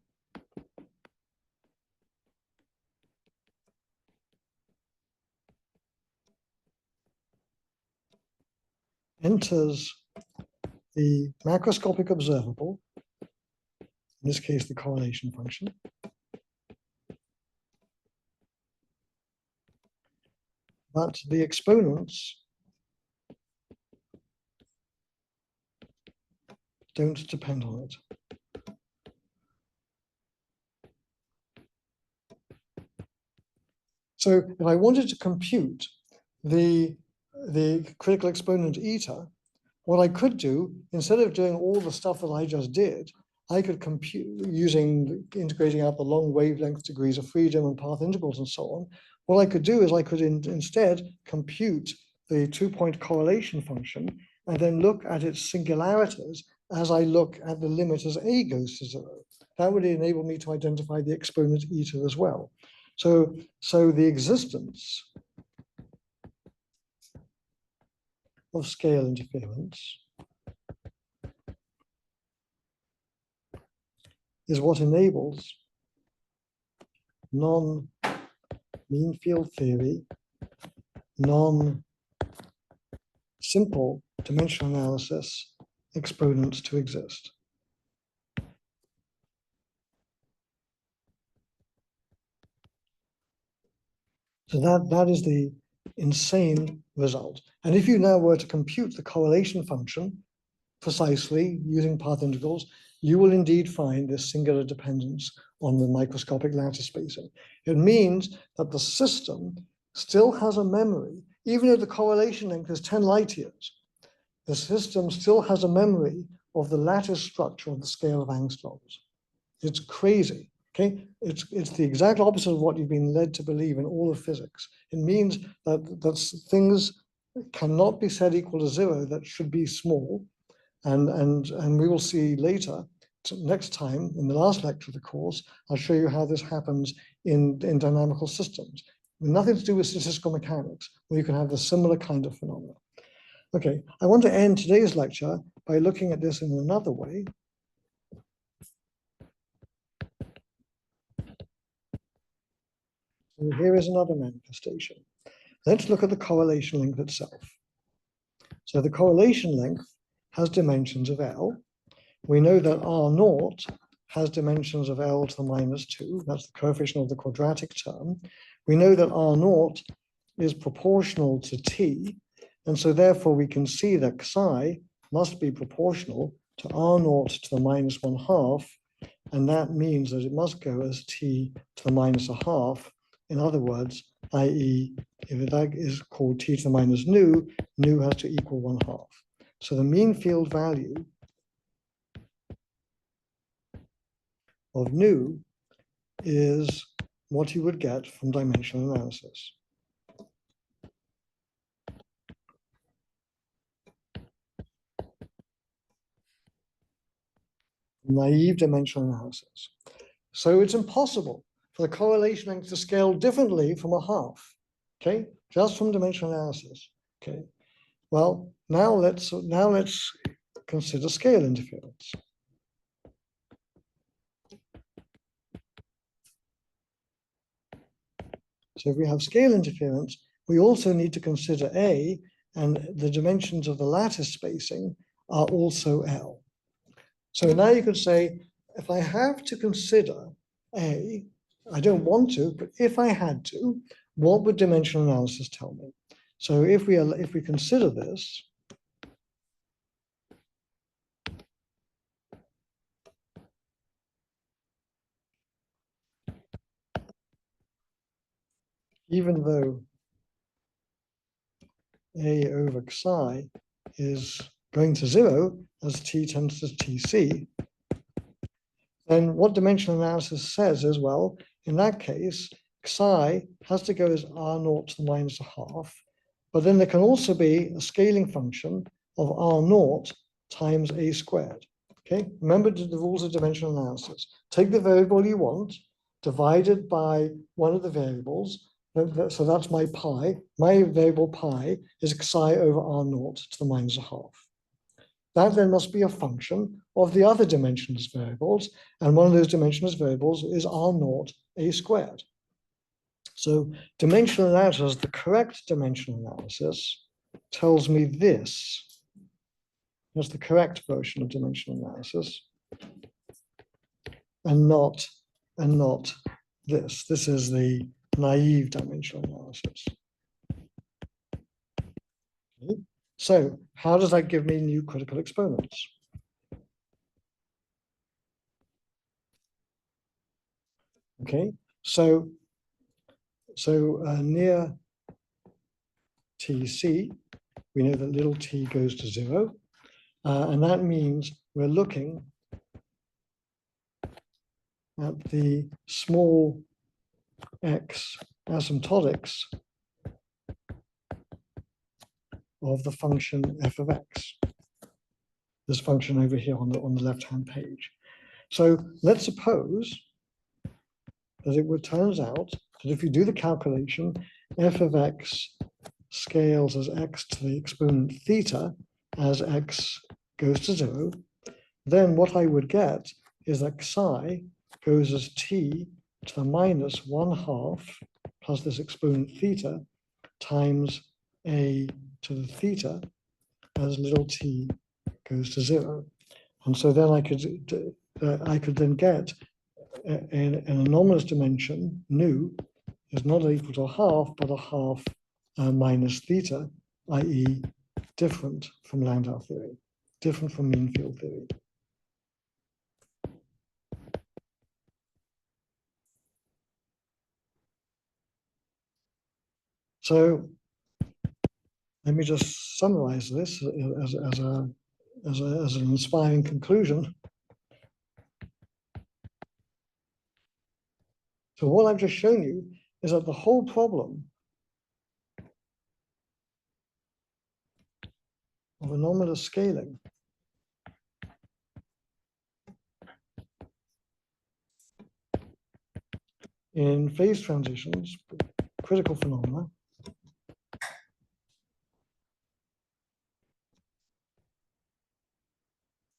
S1: enters the macroscopic observable, in this case, the correlation function, but the exponents don't depend on it. So if I wanted to compute the critical exponent eta, what I could do, instead of doing all the stuff that I just did, I could compute integrating out the long wavelength degrees of freedom and path integrals and so on. What I could do is I could instead compute the 2-point correlation function and then look at its singularities as I look at the limit as A goes to 0. That would enable me to identify the exponent eta as well. So the existence of scale interference is what enables non-mean field theory, non-simple dimensional analysis exponents to exist. So that is the insane result. And if you now were to compute the correlation function precisely using path integrals, you will indeed find this singular dependence on the microscopic lattice spacing. It means that the system still has a memory, even though the correlation length is 10 light years. The system still has a memory of the lattice structure of the scale of angstroms. It's crazy. Okay, it's the exact opposite of what you've been led to believe in all of physics. It means that things cannot be set equal to 0 that should be small, and we will see later, next time in the last lecture of the course, I'll show you how this happens in dynamical systems. Nothing to do with statistical mechanics, where you can have the similar kind of phenomena. Okay, I want to end today's lecture by looking at this in another way. So here is another manifestation. Let's look at the correlation length itself. So the correlation length has dimensions of L. We know that R naught has dimensions of L to the -2. That's the coefficient of the quadratic term. We know that R naught is proportional to T. And so therefore we can see that psi must be proportional to R naught to the -1/2. And that means that it must go as T to the -1/2. In other words, i.e., if that is called T to the minus nu, nu has to equal 1/2. So the mean field value of nu is what you would get from dimensional analysis. Naive dimensional analysis. So it's impossible for the correlation length to scale differently from 1/2, okay? Just from dimensional analysis, okay? Well, now let's consider scale interference. So if we have scale interference, we also need to consider A, and the dimensions of the lattice spacing are also L. So now you could say, if I have to consider A, I don't want to, but if I had to, what would dimensional analysis tell me? So if we consider this, even though A over psi is going to 0 as T tends to Tc, then what dimensional analysis says is, well, in that case, psi has to go as R naught to the -1/2, but then there can also be a scaling function of R naught times A squared. Okay, remember the rules of dimensional analysis. Take the variable you want, divide it by one of the variables. So that's my pi. My variable pi is psi over R naught to the -1/2. That then must be a function of the other dimensionless variables. And one of those dimensionless variables is R naught A squared. So dimensional analysis, the correct dimensional analysis, tells me this. That's the correct version of dimensional analysis. And not this. This is the naive dimensional analysis. Okay. So how does that give me new critical exponents? Okay, so near TC, we know that little t goes to 0, and that means we're looking at the small x asymptotics of the function f of x. This function over here on the left-hand page. So let's suppose that it turns out that if you do the calculation, f of x scales as x to the exponent theta as x goes to 0, then what I would get is that psi goes as t to the -1/2 plus this exponent theta times a to the theta as little t goes to 0. And so then I could then get an anomalous dimension, nu, is not equal to 1/2, but 1/2 minus theta, i.e. different from Landau theory, different from mean field theory. So let me just summarize this as an inspiring conclusion. So what I've just shown you is that the whole problem of anomalous scaling in phase transitions, critical phenomena,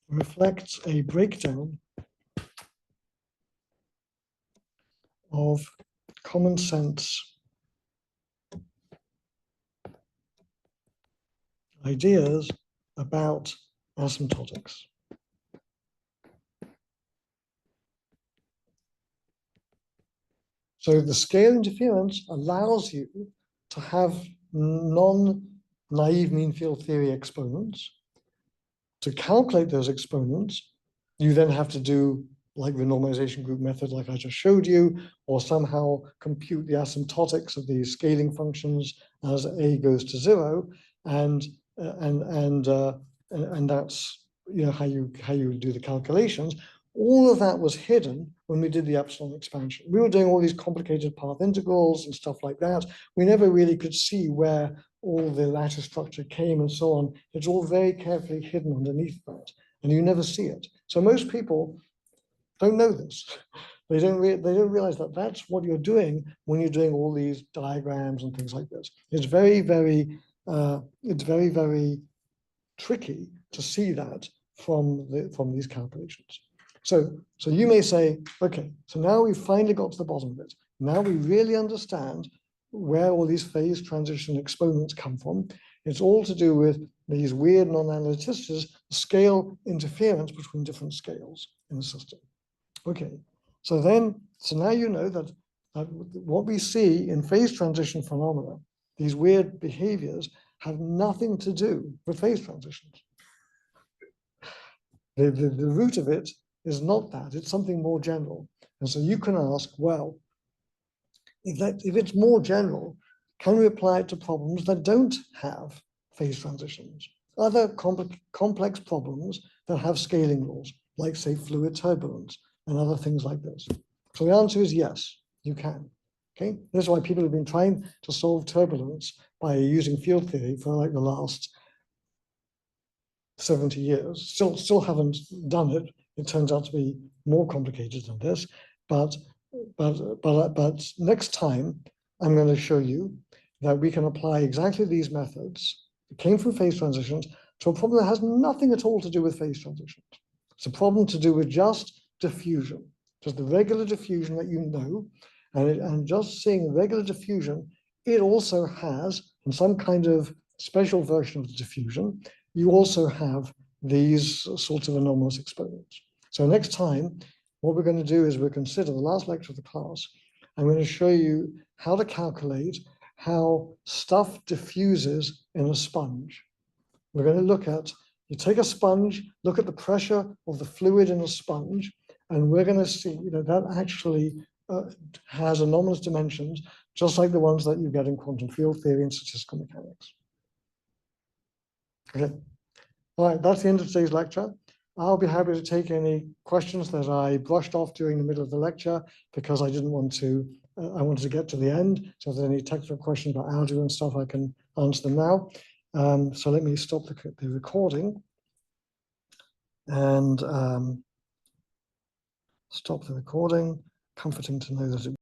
S1: reflects a breakdown of common sense ideas about asymptotics. So the scale interference allows you to have non-naive mean field theory exponents. To calculate those exponents, you then have to do like the normalization group method, like I just showed you, or somehow compute the asymptotics of these scaling functions as a goes to 0, and that's how you do the calculations. All of that was hidden when we did the epsilon expansion. We were doing all these complicated path integrals and stuff like that. We never really could see where all the lattice structure came and so on. It's all very carefully hidden underneath that, and you never see it. So most people don't know this. They don't realize that that's what you're doing when you're doing all these diagrams and things like this. It's very, very tricky to see that from these calculations. So you may say, okay, so now we've finally got to the bottom of it. Now we really understand where all these phase transition exponents come from. It's all to do with these weird non-analyticities, scale interference between different scales in the system. Okay, so now you know that what we see in phase transition phenomena, these weird behaviors, have nothing to do with phase transitions. The root of it is not that, it's something more general. And so you can ask, well, if it's more general, can we apply it to problems that don't have phase transitions? Other complex problems that have scaling laws, like say fluid turbulence and other things like this. So the answer is yes, you can. Okay, this is why people have been trying to solve turbulence by using field theory for like the last 70 years. Still haven't done it. It turns out to be more complicated than this, but next time I'm going to show you that we can apply exactly these methods that came from phase transitions to a problem that has nothing at all to do with phase transitions. It's a problem to do with just diffusion, just the regular diffusion that you know, and just seeing the regular diffusion, it also has, in some kind of special version of the diffusion, you also have these sorts of anomalous exponents. So next time, what we're going to do is we'll consider the last lecture of the class. I'm going to show you how to calculate how stuff diffuses in a sponge. We're going to look at, you take a sponge, look at the pressure of the fluid in a sponge, and we're going to see that actually has anomalous dimensions, just like the ones that you get in quantum field theory and statistical mechanics. Okay. All right, that's the end of today's lecture. I'll be happy to take any questions that I brushed off during the middle of the lecture because I didn't want to, I wanted to get to the end. So if there's any technical questions about algebra and stuff, I can answer them now. So let me stop the recording and stop the recording. Comforting to know that it